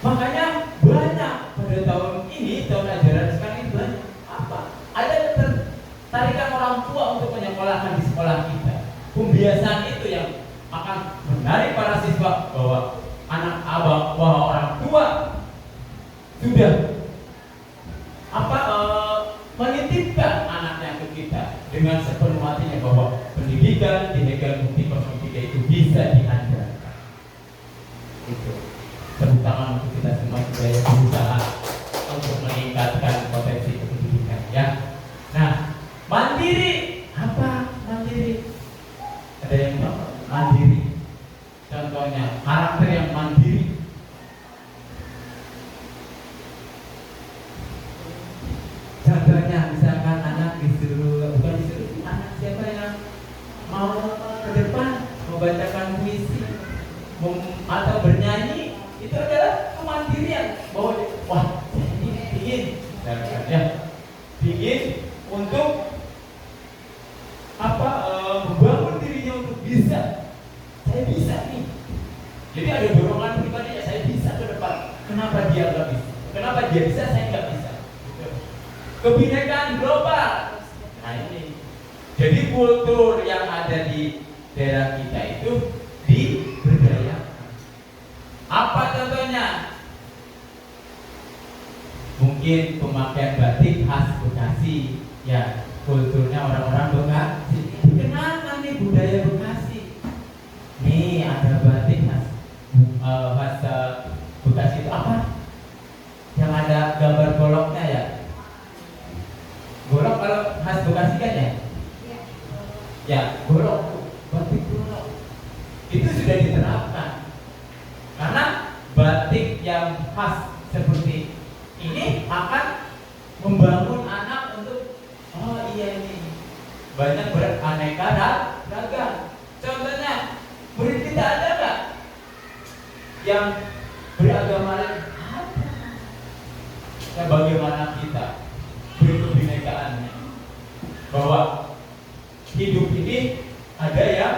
Makanya banyak pada tahun ini, tahun ajaran sekarang ini banyak. Apa? tarikan orang tua untuk menyekolahkan di sekolah kita. Pembiasaan itu yang akan menarik para siswa bahwa anak abang, bahwa orang tua sudah menitipkan anaknya ke kita dengan sepenuh hatinya bahwa pendidikan di negara Bukti 03 itu bisa diandalkan. Itu tepuk tangan untuk kita semua supaya berusaha untuk meningkatkan potensi pendidikan, ya. Nah, mandiri apa? Mandiri. Ada yang tahu? Mandiri. Contohnya karakter yang mandiri. Contohnya misalkan anak disuruh, bukan disuruh, anak siapa yang mau ke depan membacakan puisi atau bernyanyi, itu adalah kemandirian. Bahwa wah, saya ini ingin untuk membangun dirinya untuk bisa. Saya bisa nih. Jadi ada dorongan pribadi, ya saya bisa ke depan. Kenapa dia nggak bisa? Kenapa dia bisa, saya nggak bisa? Kebinekaan global. Nah ini. Jadi kultur yang ada di daerah kita itu diberdayakan. Apa contohnya? Mungkin pemakaian batik khas Bekasi, ya, kulturnya orang-orang Bekasi. Dikenalkan nih budaya Bekasi. Nih ada batik khas Bekasi itu apa? Yang ada gambar goloknya, ya. Golok kalau khas Bekasi kan, ya? Ya, golok, batik golok. Itu sudah diterapkan. Karena batik yang khas seperti ini akan membangun anak untuk, oh iya ini banyak beraneka ragam. Contohnya, murid kita ada nggak yang beragama lain? Ada. Ya, bagaimana kita berkebinekaannya? Bahwa hidup ini ada yang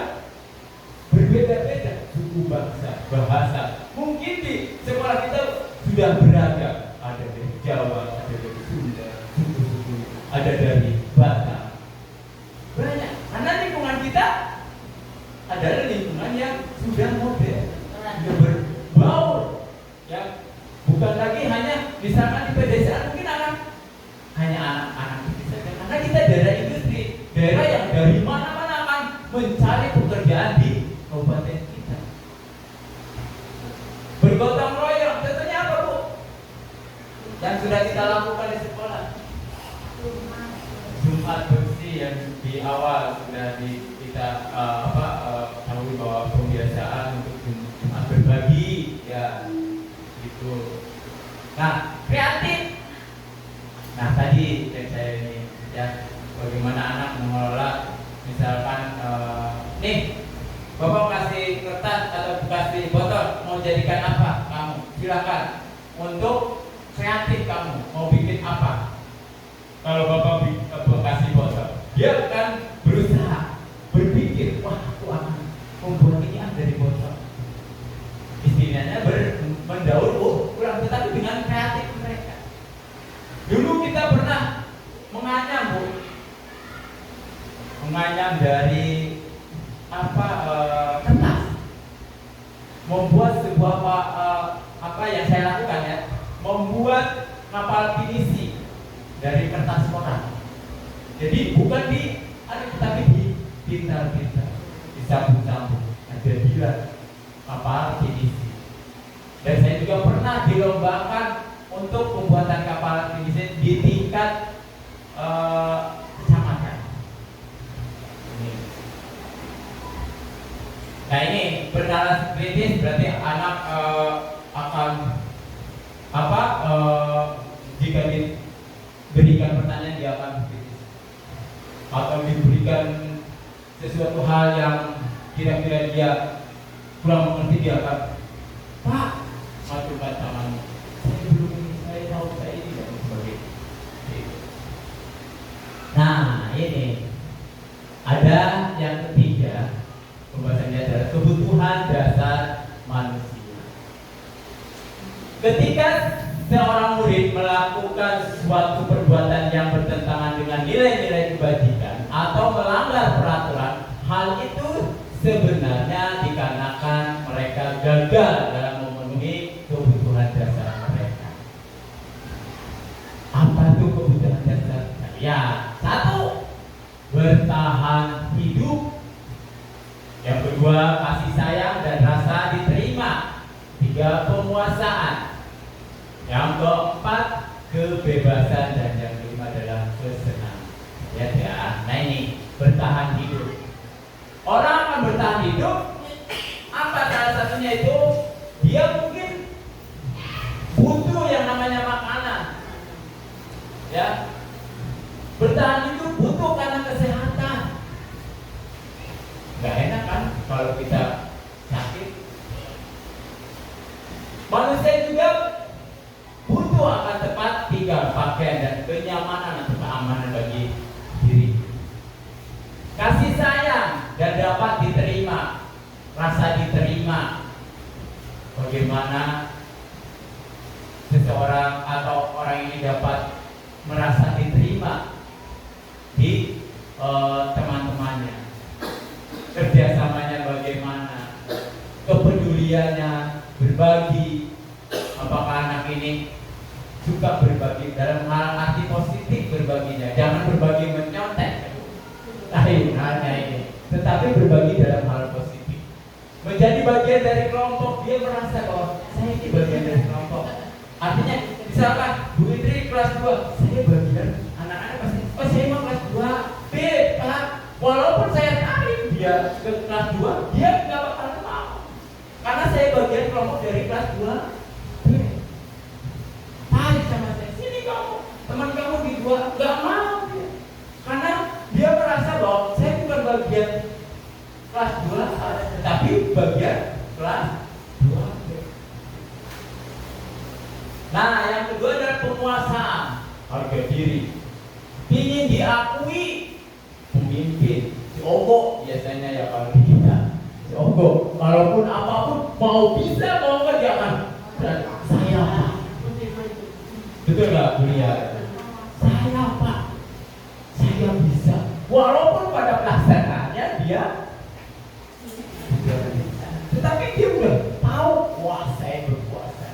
berbeda-beda, suku, bangsa, bahasa. Mungkin di sekolah kita sudah beragam. Ada dari Jawa, ada dari Sunda, suku-suku, ada dari Batak. Banyak. Karena lingkungan kita adalah lingkungan yang sudah modern, sudah berbaur. Ya, bukan lagi hanya misalkan di pedesaan mungkin hanya anak-anak itu saja. Karena kita daerah industri, daerah yang dari mana-mana akan mencari pekerjaan di kabupaten kita. Bergotong royong, tentunya apa, Bu? Yang sudah kita lakukan di sekolah. Jumat bersih yang di awal sudah kita tahu bahwa pembiasaan untuk Jumat berbagi, ya, gitu. Nah, kreatif. Nah, tadi yang saya ini, ya, bagaimana anak mengelola, misalkan nih, Bapak kasih kertas atau kasih botol, mau jadikan apa kamu? Silakan. Untuk kreatif kamu mau bikin apa? Kalau Bapak kasih botol, dia akan berusaha berpikir, wah, aku akan membuat ini dari botol. Istilahnya mendaur ulang, tetapi dengan kreatif mereka. Dulu kita pernah menganyam, Bu, menganyam dari kertas, membuat sebuah apa yang saya lakukan, ya, membuat kapal pinisi dari kertas koran. Jadi bukan tapi di pintar-pintar, disambung-sambung, ada bila kapal pinisi. Dan saya juga pernah dilombakan untuk pembuatan kapal pinisi di tingkat kecamatan. Nah, ini bernalar kritis berarti anak akan jika diberikan pertanyaan dia akan kritis, atau diberikan sesuatu hal yang kira-kira dia kurang mengerti, dia akan, Pak, majukan tanganmu, saya belum ini, saya tahu saya ini, dan sebagainya. Nah, ini ada yang ketiga, pembahasannya adalah kebutuhan dasar manusia. Ketika seorang murid melakukan suatu perbuatan yang bertentangan dengan nilai-nilai kebajikan sebenarnya dikarenakan mereka gagal dalam memenuhi kebutuhan dasar mereka. Apa itu kebutuhan dasar? Ya, satu, bertahan hidup. Yang kedua, kasih sayang dan rasa diterima. Tiga, penguasaan. Yang keempat, kebebasan. Dan yang kelima adalah kesenangan. Ya. Nah ini, bertahan hidup. Orang akan bertahan hidup. Apa salah satunya itu? Dia mungkin butuh yang namanya makanan. Ya, bertahan hidup butuh karena kesehatan. Gak enak kan kalau kita sakit. Manusia juga butuh akan tempat tinggal, pakaian, dan kenyamanan atau keamanan bagi diri. Kasih sayang dan dapat diterima, rasa diterima. Bagaimana seseorang atau orang ini dapat merasa diterima di teman-temannya, kerjasamanya bagaimana, kepeduliannya, berbagi. Apakah anak ini suka berbagi dalam hal arti positif berbaginya, jangan berbagi menyontek, hanya ini, tetapi berbagi dalam hal positif, menjadi bagian dari kelompok. Dia merasa bahwa saya ini bagian dari kelompok. Artinya misalkan Bu Fitri kelas 2, saya bagian, anak-anak pasti, oh saya mau kelas 2, Pak. Walaupun saya tarik dia ke kelas 2, dia nggak bakal mau, karena saya bagian kelompok dari kelas 2. Tarik sama saya, sini kamu, teman kamu di 2, nggak mau dia, karena dia merasa bahwa saya bukan bagian kelas 2, tetapi bagian kelas 2. Nah, yang kedua adalah penguasaan, harga diri, ingin diakui pemimpin. Si Ogo biasanya ya kalau di kita, si Ogo walaupun apapun mau bisa mau kerjakan. Dan saya Pak, betul nggak kuliah? Saya Pak, saya bisa. Walaupun pada pelaksanaannya dia tidak bisa, tetapi dia udah tahu, wah saya berkuasa.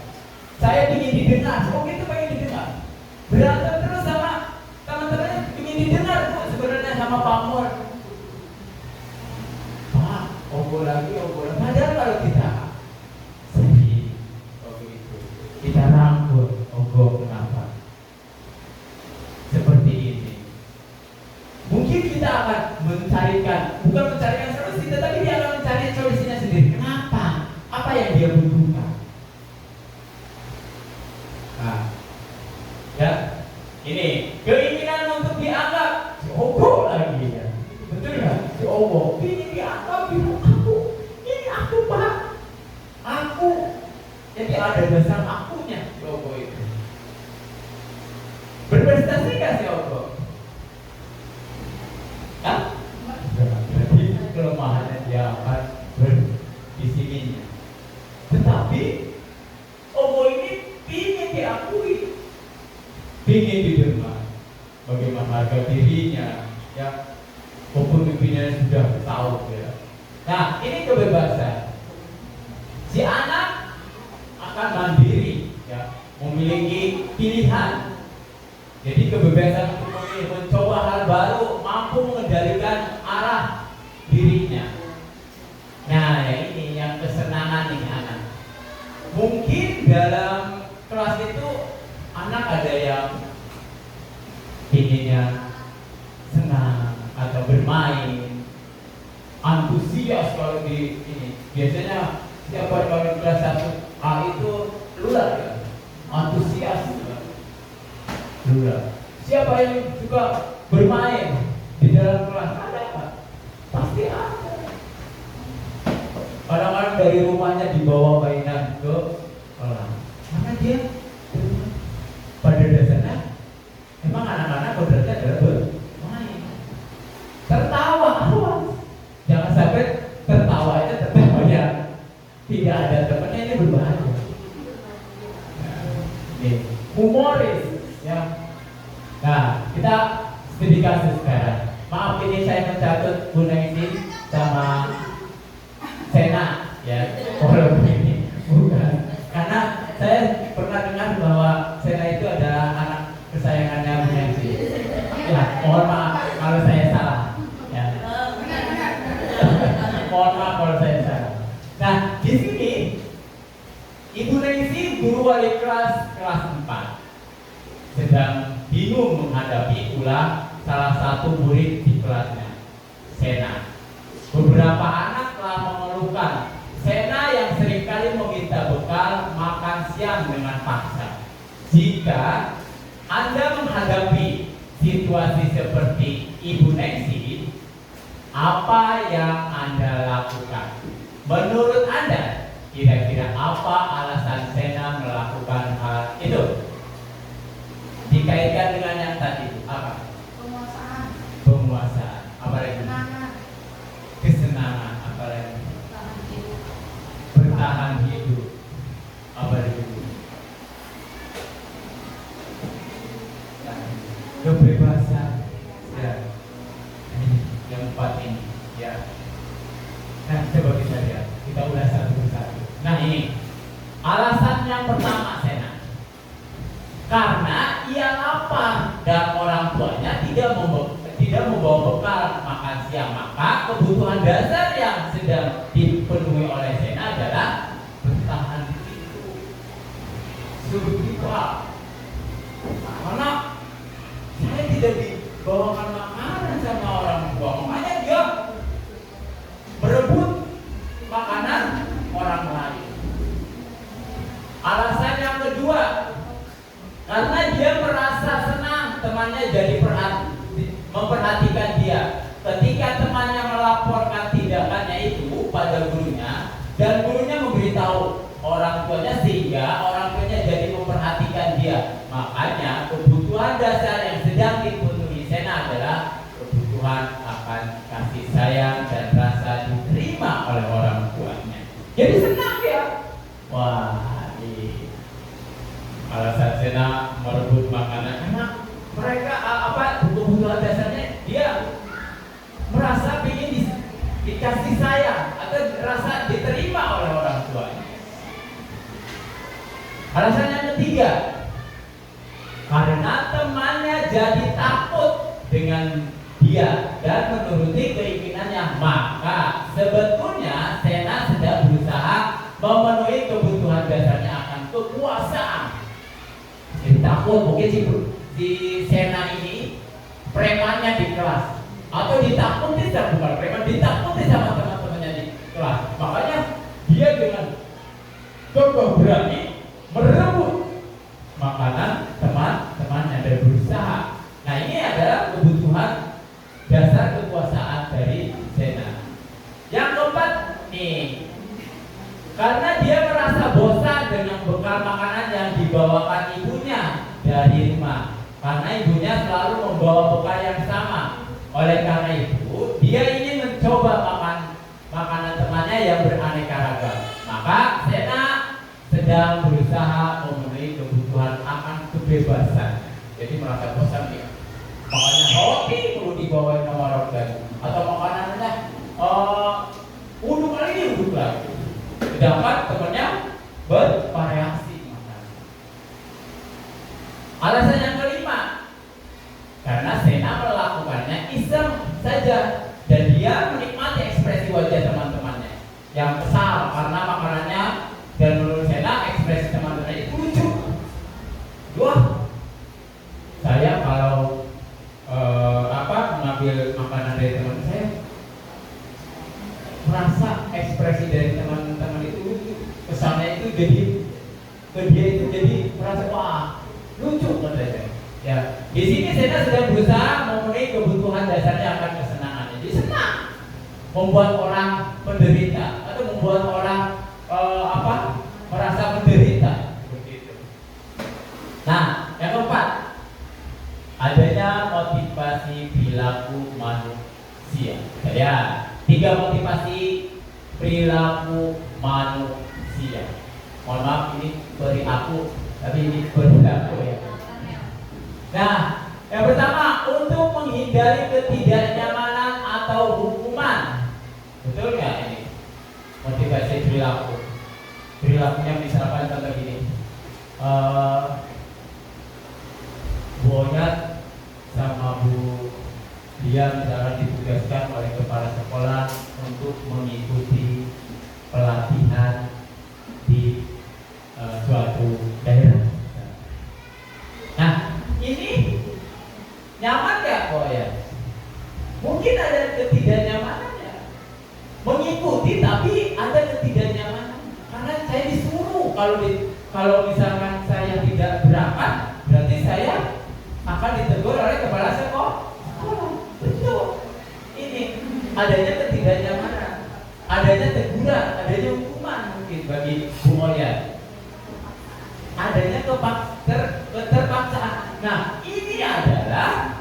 Saya ingin didengar, oh gitu pengen didengar. Berantem terus sama teman-temannya, ingin didengar sebenarnya sama Pak Mor. Pak, obrol lagi. Padahal kalau kita sedih, begitu, kita rangkul, kenapa? Seperti ini. Mungkin kita akan bukan mencarikan solusi, tetapi dia akan mencari solusinya sendiri. Kenapa? Apa yang dia butuhkan? Nah, ya, ini keinginan untuk dianggap si Ogo lagi ya, betul nggak? Si Ogo ingin dianggap ibu aku, ini aku Pak, aku. Jadi ada dasar akunya si Ogo itu. Berprestasi nggak si Ogo? Kan? Jadi kelemahannya dia akan di sininya. Tetapi Ogo ini ingin diakui, ingin didengar bagaimana harga dirinya, ya, walaupun pimpinannya sudah tahu ya. Nah, ini kebebasan. Si anak akan mandiri, ya, memiliki pilihan. Jadi kebebasan untuk memilih, mencoba hal baru, mampu mengendalikan arah dirinya. Nah, ya ini yang kesenangan nih anak. Mungkin dalam kelas itu anak ada yang inginnya senang atau bermain, antusias kalau di ini. Biasanya siapa kalau di kelas 1 A itu luar ya, antusias luar. Siapa yang suka bermain di dalam kelas? Ada Pak? Pasti ada. Kadang-kadang dari rumahnya dibawa mainan ke kelas. Karena dia pada dasarnya memang anak-anak kodratnya adalah bermain. Tertawa, awas. Jangan sampai tertawa aja tertawanya tidak ada temannya, ini berbahaya. Humoris, ya. Nah, kita studi kasus sekarang. Maaf ini saya mencatat Bu Naisin sama Sena ya. Kalau ini bukan. Karena saya pernah dengar bahwa Sena itu adalah anak kesayangannya Bu Nancy. Ya, mohon maaf kalau saya salah. Ya. Mohon maaf kalau saya salah. Nah, di sini Ibu Nancy guru wali kelas 4 sedang bingung menghadapi pula salah satu murid di kelasnya, Sena. Beberapa anak telah mengeluhkan Sena yang seringkali meminta bekal makan siang dengan paksa. Jika Anda menghadapi situasi seperti Ibu Nancy, apa yang Anda lakukan? Menurut Anda, kira-kira apa alasan Sena melakukan hal itu? Dikaitkan dengan yang tadi, apa? Penguasaan. Apa lagi? Kesenangan. Apa lagi? Bertahan hidup. Apa lagi? Kebebasan. Ya. Ini yang 4 ini. Ya. Nah, coba kita lihat. Kita ulas satu persatu. Nah, ini alasan yang pertama Sena. Karena ia lapar dan orang tuanya tidak membawa bekal makan siang, maka kebutuhan dasar yang sedang dipenuhi oleh Sena adalah bertahan hidup. Subhanallah. Karena saya tidak dibawakan makanan sama orang tua, makanya dia berebut makanan orang lain. Alasan yang kedua, karena dia merasa senang temannya jadi memperhatikan dia. Ketika temannya melaporkan tindakannya itu pada gurunya dan gurunya memberitahu orang tuanya, sehingga orang tuanya jadi memperhatikan dia. Makanya kebutuhan dasar yang sedang dipenuhi Sena adalah kebutuhan akan kasih sayang dan rasa diterima oleh orang tuanya. Jadi senang dia. Wah, alasan Sena merebut makanan karena mereka kebutuhan dasarnya dia merasa ingin dikasih sayang atau rasa diterima oleh orang tuanya. Alasan yang ketiga, karena temannya jadi takut dengan dia dan menuruti keinginannya, maka sebetulnya Sena sedang berusaha memenuhi kebutuhan dasarnya akan kekuasaan. Jadi takut, mungkin si Sena ini premannya di kelas, atau ditakuti sama bukan preman, ditakuti sama teman-temannya di kelas. Makanya dia dengan kokoh berani merebut makanan teman-temannya dan berusaha. Nah, ini adalah kebutuhan dasar kekuasaan dari Sena. Yang keempat nih, karena dia merasa bosan dengan bekal makanan yang dibawakan ibunya dari rumah. Karena ibunya selalu membawa bekal yang sama. Oleh karena itu, dia ingin mencoba makanan temannya yang beraneka ragam. Maka Sena sedang berusaha memenuhi kebutuhan akan kebebasan. Jadi merasa bosan dia. Makanya roti perlu dibawain sama orang tuanya. Atau makanannya uduk lagi, uduk lagi. Sedangkan temannya bervariasi makanan. Alasan yang kelima, karena Sena melakukannya iseng saja dan dia menikmati ekspresi wajah teman-temannya yang kesal karena makanannya, dan menurut Sena ekspresi teman-temannya itu lucu. Wah, saya kalau mengambil makanan dari teman saya, merasa ekspresi dari teman-teman itu lucu, kesannya itu jadi ke dia itu jadi merasa wah lucu katanya. Ya, di sini Sena sedang berusaha memenuhi kebutuhan dasarnya akan kesenangan. Jadi senang membuat orang menderita atau membuat orang merasa menderita seperti itu. Nah, yang keempat, adanya motivasi perilaku manusia. Ya, 3 motivasi perilaku manusia. Mohon maaf, ini perilaku, tapi ini perilaku ya. Nah, yang pertama, untuk menghindari ketidaknyamanan atau hukuman. Betul nggak ini? motivasi perilaku. Perilakunya misalkan contoh gini, Bu Oyat sama Bu dia misalkan ditugaskan oleh kepala sekolah untuk mengikuti pelatihan di suatu daerah. Nah, ini nyaman gak Bu Oyat? Mungkin ada ketidaknyamanannya. Mengikuti tapi ada ketidaknyamanan. Karena saya disuruh kalau misalkan saya tidak berangkat, berarti saya akan ditegur oleh kepala sekolah. Betul. Ini adanya ketidaknyamanan, adanya teguran, adanya hukuman mungkin bagi Bu Oyat. Adanya keterpaksaan. Nah, ini adalah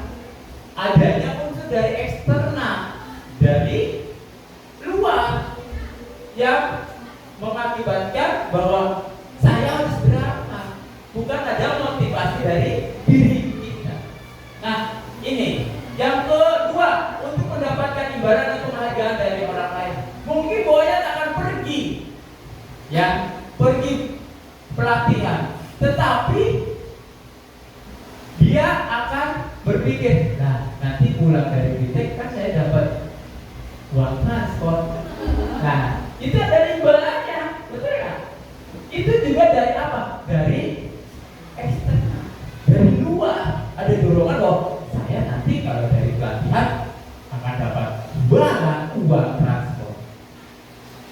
adanya unsur dari eksternal, dari luar yang mengakibatkan bahwa saya harus berangkat, bukan ada motivasi dari diri kita. Nah, ini yang kedua, untuk mendapatkan imbalan atau penghargaan dari orang lain. Mungkin Bu Oyat akan pergi, ya, pergi pelatihan, tetapi dia akan berpikir, nah nanti pulang dari BTEK kan saya dapat uang transport. Nah, itu ada imbalannya, betul kan? Itu juga dari apa? Dari eksternal, dari luar ada dorongan bahwa saya nanti kalau dari pelatihan akan dapat imbalan uang transport.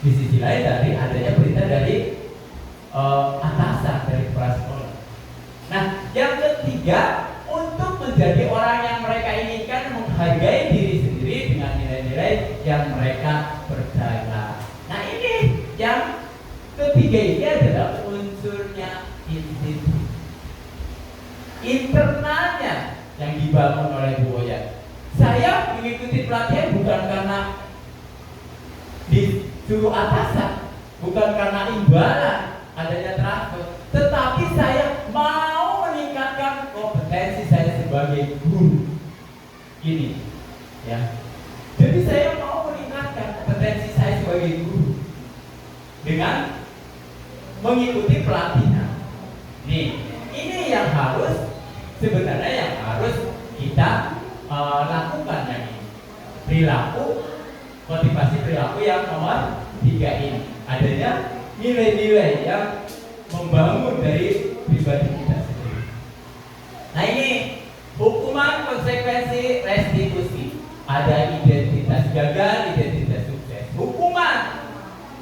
Di sisi lain dari adanya perintah dari atasan, dari kepala sekolah. Nah, yang ketiga, untuk menjadi orang yang mereka inginkan, menghargai diri sendiri dengan nilai-nilai yang mereka percaya. Nah, ini yang ketiga ini adalah unsurnya institusi. Internalnya yang dibangun oleh Bu Oyat. Saya mengikuti pelatihan bukan karena disuruh atasan, bukan karena imbalan adanya transfer, tetapi saya mau meningkatkan kompetensi saya sebagai guru. Ini, ya. Jadi saya mau meningkatkan kompetensi saya sebagai guru dengan mengikuti pelatihan. Nih, ini yang harus sebenarnya yang harus kita lakukan yang ini. Perilaku, motivasi perilaku yang nomor 3 ini. Adanya nilai-nilai yang membangun dari pribadi kita sendiri. Nah, ini hukuman, konsekuensi, restitusi. Ada identitas gagal, identitas sukses. Hukuman,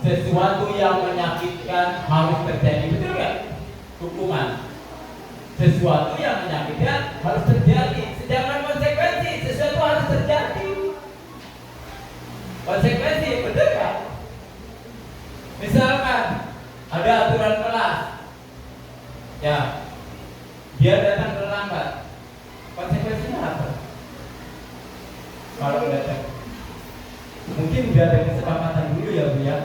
sesuatu yang menyakitkan harus terjadi, betul nggak? Hukuman, sesuatu yang menyakitkan harus terjadi. Sedangkan konsekuensi, sesuatu harus terjadi. Konsekuensi, betul nggak? Misalkan ada aturan kelas, ya, dia datang terlambat, konsekuensinya apa? Kalau datang, mungkin udah ada kesepakatan dulu ya Bu ya,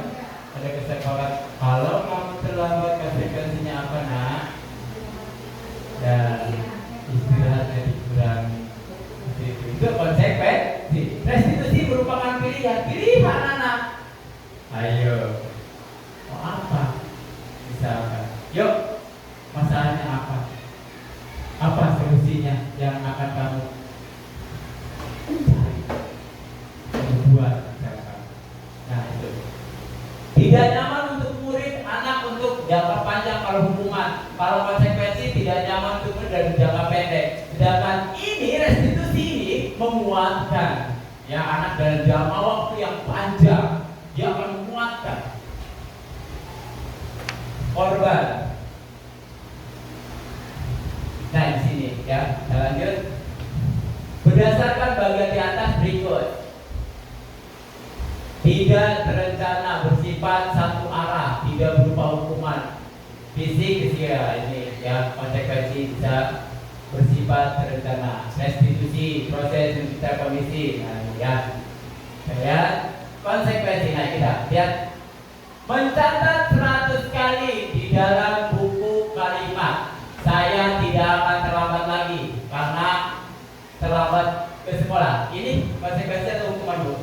ada kesepakatan. Kalau kamu terlambat, konsekuensinya apa nak? Dan istirahatnya dikurangi. Itu konsekuensi. Restitusi merupakan pilihan anak. Ayo. Mau apa? Misalkan, yuk, masalahnya apa? Apa solusinya yang akan kamu cari, buat misalkan? Nah, itu tidak nyaman untuk murid, anak untuk jangka panjang kalau hukuman. Kalau konsekuensi tidak nyaman untuk murid dan jangka pendek. Sedangkan ini restitusi ini menguatkan, ya, anak dalam jangka waktu yang panjang. Dia akan menguatkan korban. Nah, di sini ya, kita lanjut. Berdasarkan bagian di atas berikut, tidak terencana bersifat satu arah, tidak berupa hukuman fisik, ya, ini ya, konsekuensi bisa bersifat terencana. Restitusi, proses kita komisi, nah ini ya, saya konsekuensi. Nah, kita lihat, mencatat 100 kali di dalam buku kalimat, saya tidak akan terlambat lagi karena terlambat ke sekolah. Ini konsekuensi atau hukuman Bu?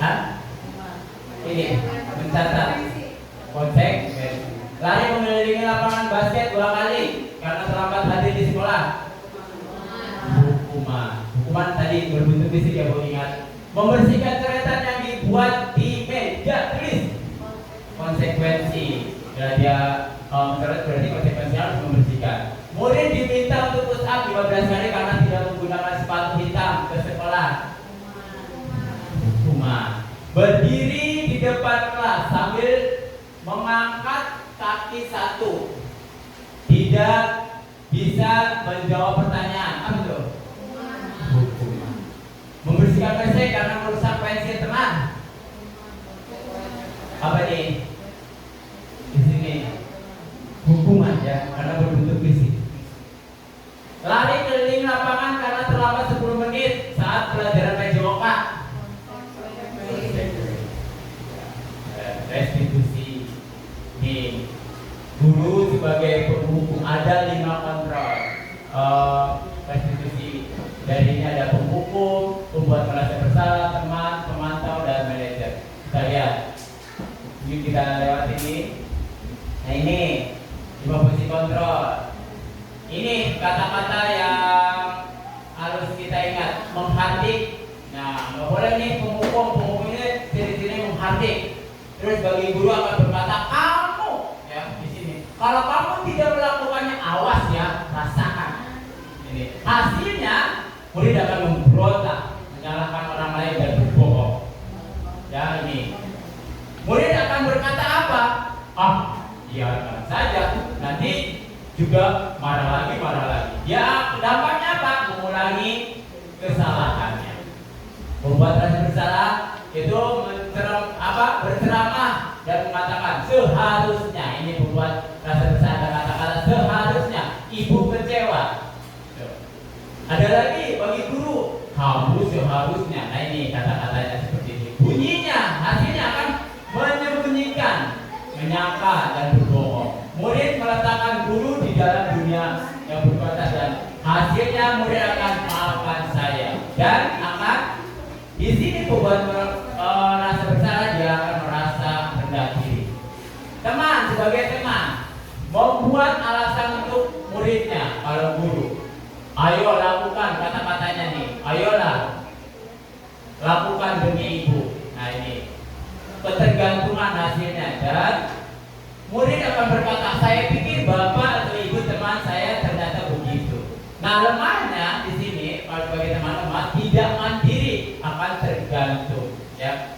Hah? mencatat. Konsekuensi. Lari mengelilingi lapangan basket 2 kali karena terlambat hadir di sekolah. Hukuman tadi berbentuk fisik ya, Bu, ingat. Membersihkan coretan yang dibuat di meja tulis. Konsekuensi. Ya, dia mencoret berarti konsekuensi harus membersihkan. Murid diminta untuk push up 15 kali karena tidak menggunakan sepatu hitam ke sekolah. Hukuman. Berdiri di depan kelas sambil mengangkat kaki satu. Tidak bisa menjawab pertanyaan. Apa itu? Hukuman. Membersihkan WC karena merusak pensil teman. Apa ini? Di sini. Hukuman ya, karena berbentuk fisik. Lari keliling lapangan karena terlambat 10 menit saat pelajaran PJOK. Restitusi. Nih, guru sebagai penghukum ada 5 kontrol. Restitusi. Dari ini ada penghukum, pembuat merasa bersalah, teman, pemantau, dan manajer. Kita lihat. Ini kita lewat ini. Nah ini 5 fungsi kontrol. Ini kata-kata yang harus kita ingat. Menghardik. Nah, nggak boleh nih penghukum ini sini menghardik. Terus bagi guru akan berkata kamu ya di sini. Kalau kamu tidak melakukannya, awas ya, rasakan. Ini hasilnya murid akan memberontak, menyalahkan orang lain dan berbohong. Ya ini. Murid akan berkata apa? Biarkan saja. Nanti juga marah lagi. Ya, dampaknya apa? Mengulangi kesalahannya. Membuat rasa bersalah itu berceramah dan mengatakan seharusnya. Ini membuat rasa bersalah dan kata-kata seharusnya. Ibu kecewa. Ada lagi bagi guru, kamu seharusnya. Nah ini kata-katanya seperti ini. Bunyinya, hasilnya akan menyembunyikan, menyangka dan berbohong. Murid meletakkan guru di dalam dunia yang berkuasa dan hasilnya murid akan maafkan saya dan akan di sini membuat rasa bersalah, dia akan merasa rendah diri. Teman sebagai teman membuat alasan untuk muridnya. Kalau guru, ayo lakukan kata-katanya nih, ayolah lakukan demi ibu. Nah ini ketergantungan hasilnya dan murid akan berkata, saya pikir bapak atau ibu teman saya ternyata begitu. Nah lemahnya di sini kalau sebagai teman lemah tidak mandiri, akan tergantung. Ya,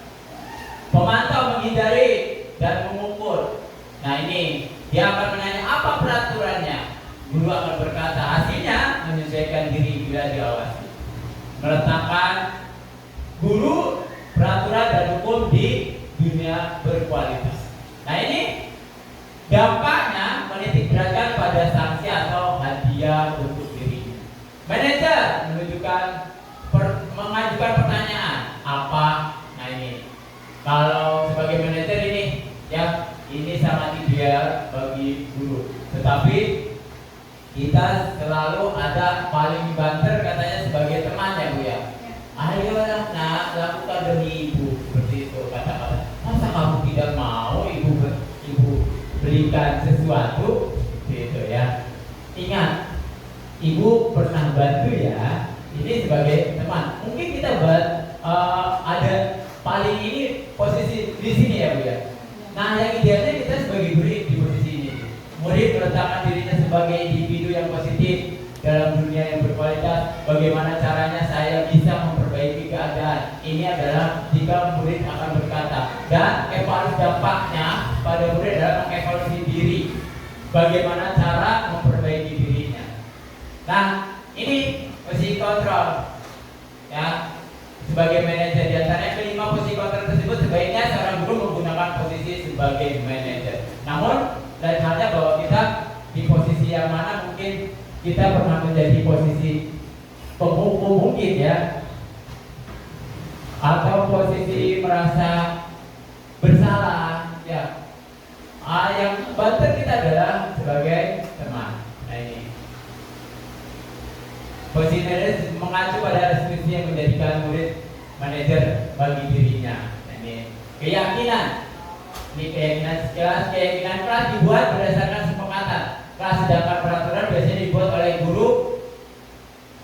pemantau menghindari dan mengukur. Nah ini dia akan menanya apa peraturannya. Guru akan berkata hasilnya menyesuaikan diri bila diawasi. Meletakkan guru peraturan dan hukum di dunia berkualitas. Nah ini dampaknya menitik beratkan pada sanksi atau hadiah untuk diri. Manajer mengajukan pertanyaan apa? Nah ini kalau sebagai manajer ini ya ini sangat ideal bagi guru. Tetapi kita selalu ada paling banter katanya sebagai teman ya Bu ya. Ayolah nak lakukan demi ibu seperti itu kata-kata. Masa kamu tidak mau ibu berikan sesuatu gitu ya. Ingat, ibu pernah bantu ya. Ini sebagai teman. Mungkin kita ada paling ini posisi di sini ya Bu ya. Nah yang idealnya kita sebagai guru di posisi ini. Murid meletakkan dirinya sebagai individu yang positif dalam dunia yang berkualitas. Bagaimana caranya saya bisa memperbaiki keadaan? Ini adalah jika murid akan berkata dan evaluasi dampaknya pada murid adalah mengevaluasi diri. Bagaimana cara memperbaiki dirinya? Nah, ini posisi kontrol. Ya, sebagai manajer di antaranya kelima posisi kontrol tersebut sebaiknya seorang guru menggunakan posisi sebagai manajer. Namun, lain halnya bahwa kita di posisi yang mana mungkin kita pernah menjadi posisi penghukum mungkin ya, atau posisi merasa bersalah ya. Yang banter kita adalah sebagai teman. Nah ini posisi manajer mengacu pada restitusi yang menjadikan murid manajer bagi dirinya. Nah, ini keyakinan Ini keyakinan kelas dibuat berdasarkan kesepakatan kelas, sedangkan peraturan biasanya dibuat oleh guru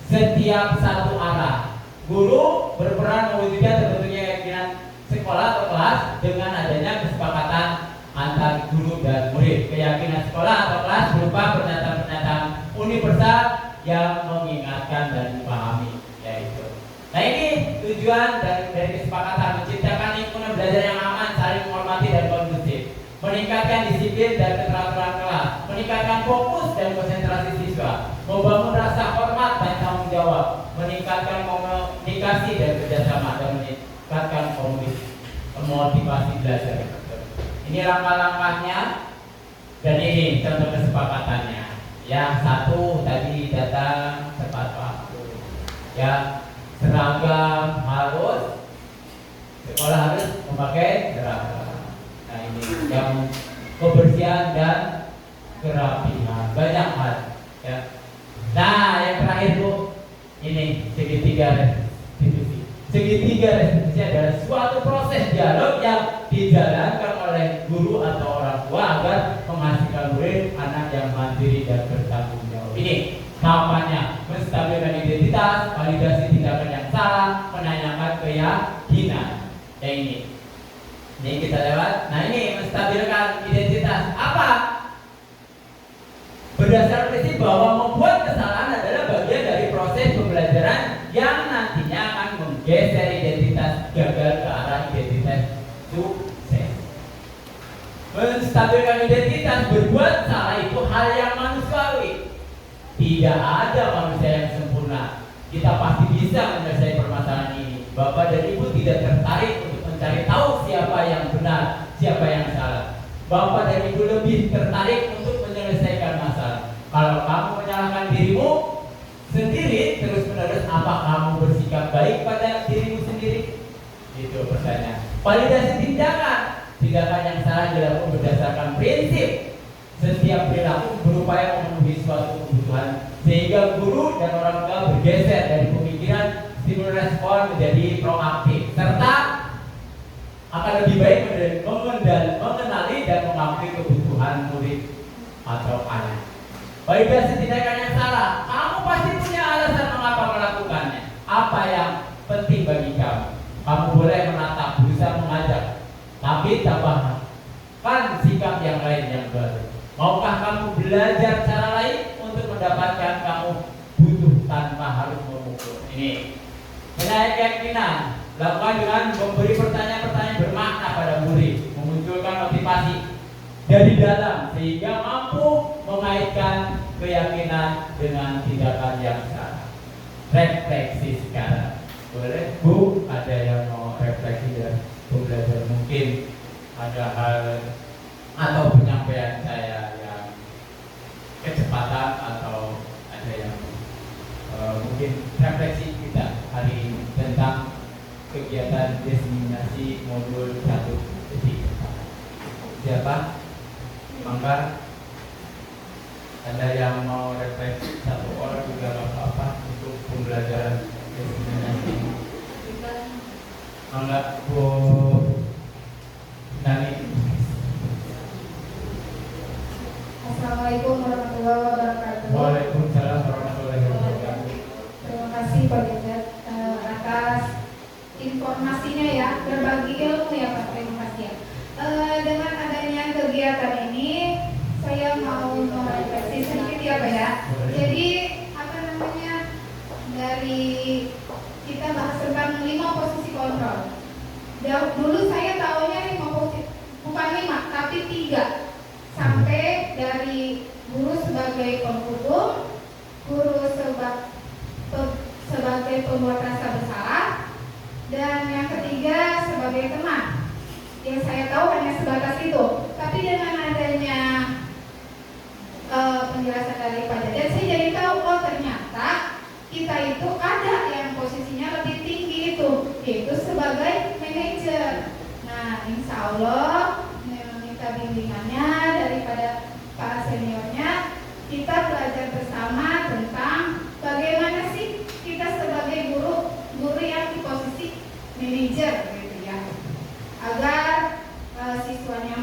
setiap satu arah. Guru berperan mewujudkan terbentuknya keyakinan sekolah atau kelas dengan adanya kesepakatan antar guru dan murid. Keyakinan sekolah atau kelas berupa pernyataan-pernyataan universal yang mengingatkan dan dipahami, yaitu. Nah, ini tujuan dari kesepakatan: menciptakan lingkungan belajar yang aman, saling menghormati dan kondusif, meningkatkan disiplin dan keteraturan kelas, meningkatkan fokus dan konsentrasi siswa, membangun rasa hormat dan tanggung jawab, meningkatkan komunikasi dan kerjasama, dan meningkatkan motivasi belajar. Ini langkah-langkahnya dan ini contoh kesepakatannya. Yang satu tadi datang tepat waktu. Ya, seragam harus, sekolah harus memakai seragam. Nah, ini yang kebersihan dan kerapihan, banyak hal. Ya. Nah, yang terakhir Bu, ini segitiga restitusi. Segitiga restitusi adalah suatu proses dialog yang dijalankan oleh guru atau orang tua agar menghasilkan murid anak yang mandiri dan bertanggung jawab. Ini tahapannya: menstabilkan identitas, validasi tindakan yang salah, menanyakan keyakinan. Ya, ini kita lewat. Nah, ini menstabilkan identitas apa? Berdasar prinsip bahwa membuat kesalahan adalah bagian dari proses pembelajaran yang nantinya akan menggeser identitas gagal ke arah identitas sukses. Menstabilkan identitas, berbuat salah itu hal yang manusiawi. Tidak ada manusia yang sempurna. Kita pasti bisa menyelesaikan permasalahan ini. Bapak dan Ibu tidak tertarik untuk mencari tahu siapa yang benar, siapa yang salah. Bapak dan Ibu lebih tertarik untuk menyelesaikan masalah. Kalau kamu menyalahkan dirimu sendiri terus-menerus, apa kamu bersikap baik pada dirimu sendiri? Itu pertanyaan. Validasi tindakan yang salah dilakukan berdasarkan prinsip setiap perilaku berupaya memenuhi suatu kebutuhan, sehingga guru dan orang tua bergeser dari pemikiran stimulus respon menjadi proaktif, serta akan lebih baik mengenali dan mengakui kebutuhan murid atau anak. Validasi tindakan yang salah, kamu pasti punya alasan mengapa melakukannya. Apa yang penting bagi kamu? Kamu boleh menatap, berusaha mengajak, tapi tambahkan sikap yang lain yang baru. Maukah kamu belajar cara lain untuk mendapatkan kamu butuh tanpa harus memukul? Ini menaik keyakinan, lakukan dengan memberi pertanyaan-pertanyaan bermakna pada murid, memunculkan motivasi dari dalam sehingga mampu mengaitkan keyakinan dengan tindakan yang salah. Refleksi sekarang. Boleh Bu, ada yang mau refleksi dari pembelajaran? Mungkin ada hal atau penyampaian saya yang kecepatan, atau ada yang mungkin refleksi kita hari ini tentang kegiatan diseminasi modul 1. Siapa? Mangga, ada yang mau refleksi? Satu orang juga nggak apa-apa untuk pembelajaran diseminasi. Mangga Bu Nani. Assalamualaikum warahmatullahi wabarakatuh. Waalaikumsalam warahmatullahi wabarakatuh. Terima kasih Pak Jagat atas informasinya ya, berbagi ilmu ya Pak. Terima kasih ya. Dengan adanya kegiatan ini, saya mau merefleksi sedikit ya Pak ya. Jadi dari kita bahas tentang 5 posisi kontrol. Dulu saya tahunya 5 posisi, bukan 5 tapi 3. Sampai dari guru sebagai penghubung, guru sebagai pembuat rasa bersalah, dan yang ketiga sebagai teman. Yang saya tahu hanya sebatas itu. Tapi dengan adanya penjelasan dari Pak Jajan, saya jadi tahu ternyata kita itu ada yang posisinya lebih tinggi itu sebagai manajer. Nah, insya Allah meminta bimbingannya daripada para seniornya, kita belajar bersama tentang bagaimana sih kita sebagai guru yang di posisi manajer gitu ya, agar siswanya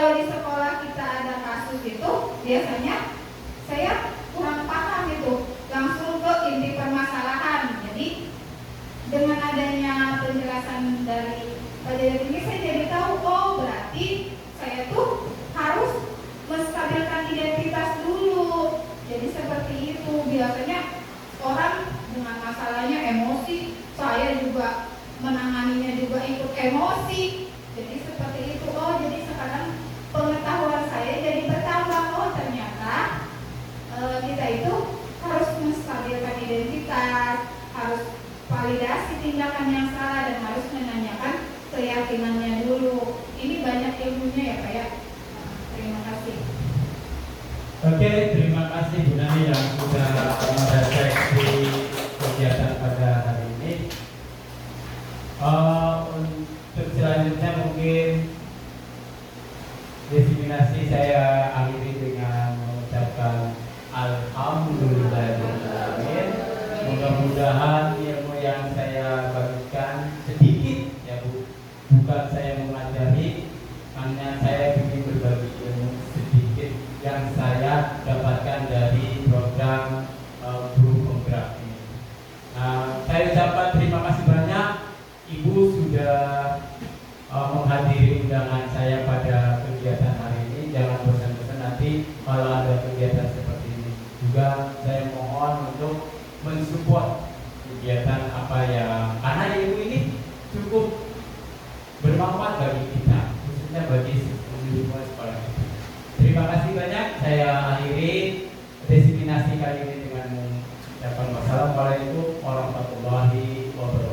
kalau di sekolah kita ada kasus itu, biasanya saya kurang paham gitu, langsung ke inti permasalahan. Jadi dengan adanya penjelasan dari Pak Jadet ini, saya jadi tahu, oh berarti saya tuh harus menstabilkan identitas dulu. Jadi seperti itu. Biasanya orang dengan masalahnya emosi, saya juga menanganinya juga ikut emosi. Jadi seperti itu. Oh, jadi sekarang pengetahuan saya jadi bertambah. Oh, ternyata kita itu harus menstabilkan identitas, harus validasi tindakan yang salah, dan harus menanyakan keyakinannya dulu. Ini banyak ilmunya ya Pak ya. Terima kasih. Oke, terima kasih Bu Nani yang sudah merefleksi kegiatan pada hari ini. Untuk selanjutnya mungkin diseminasi saya akhiri dengan mengucapkan alhamdulillahirobbilalamin. Mudah-mudahan ilmu yang saya bagikan sedikit ya Bu, bukan saya mengajari, hanya saya ingin berbagi ilmu sedikit yang saya dapatkan dari program Guru Penggerak ini. Saya ucapkan terima kasih banyak Ibu sudah menghadiri undangan saya pada kegiatan hari ini. Jangan bosan-bosan nanti kalau ada kegiatan seperti ini. Juga saya mohon untuk mensupport kegiatan apa yang, karena ilmu ini cukup bermanfaat bagi kita, khususnya bagi lingkungan sekolah. Terima kasih banyak. Saya akhiri diseminasi kali ini dengan mengucapkan wassalamualaikum warahmatullahi wabarakatuh.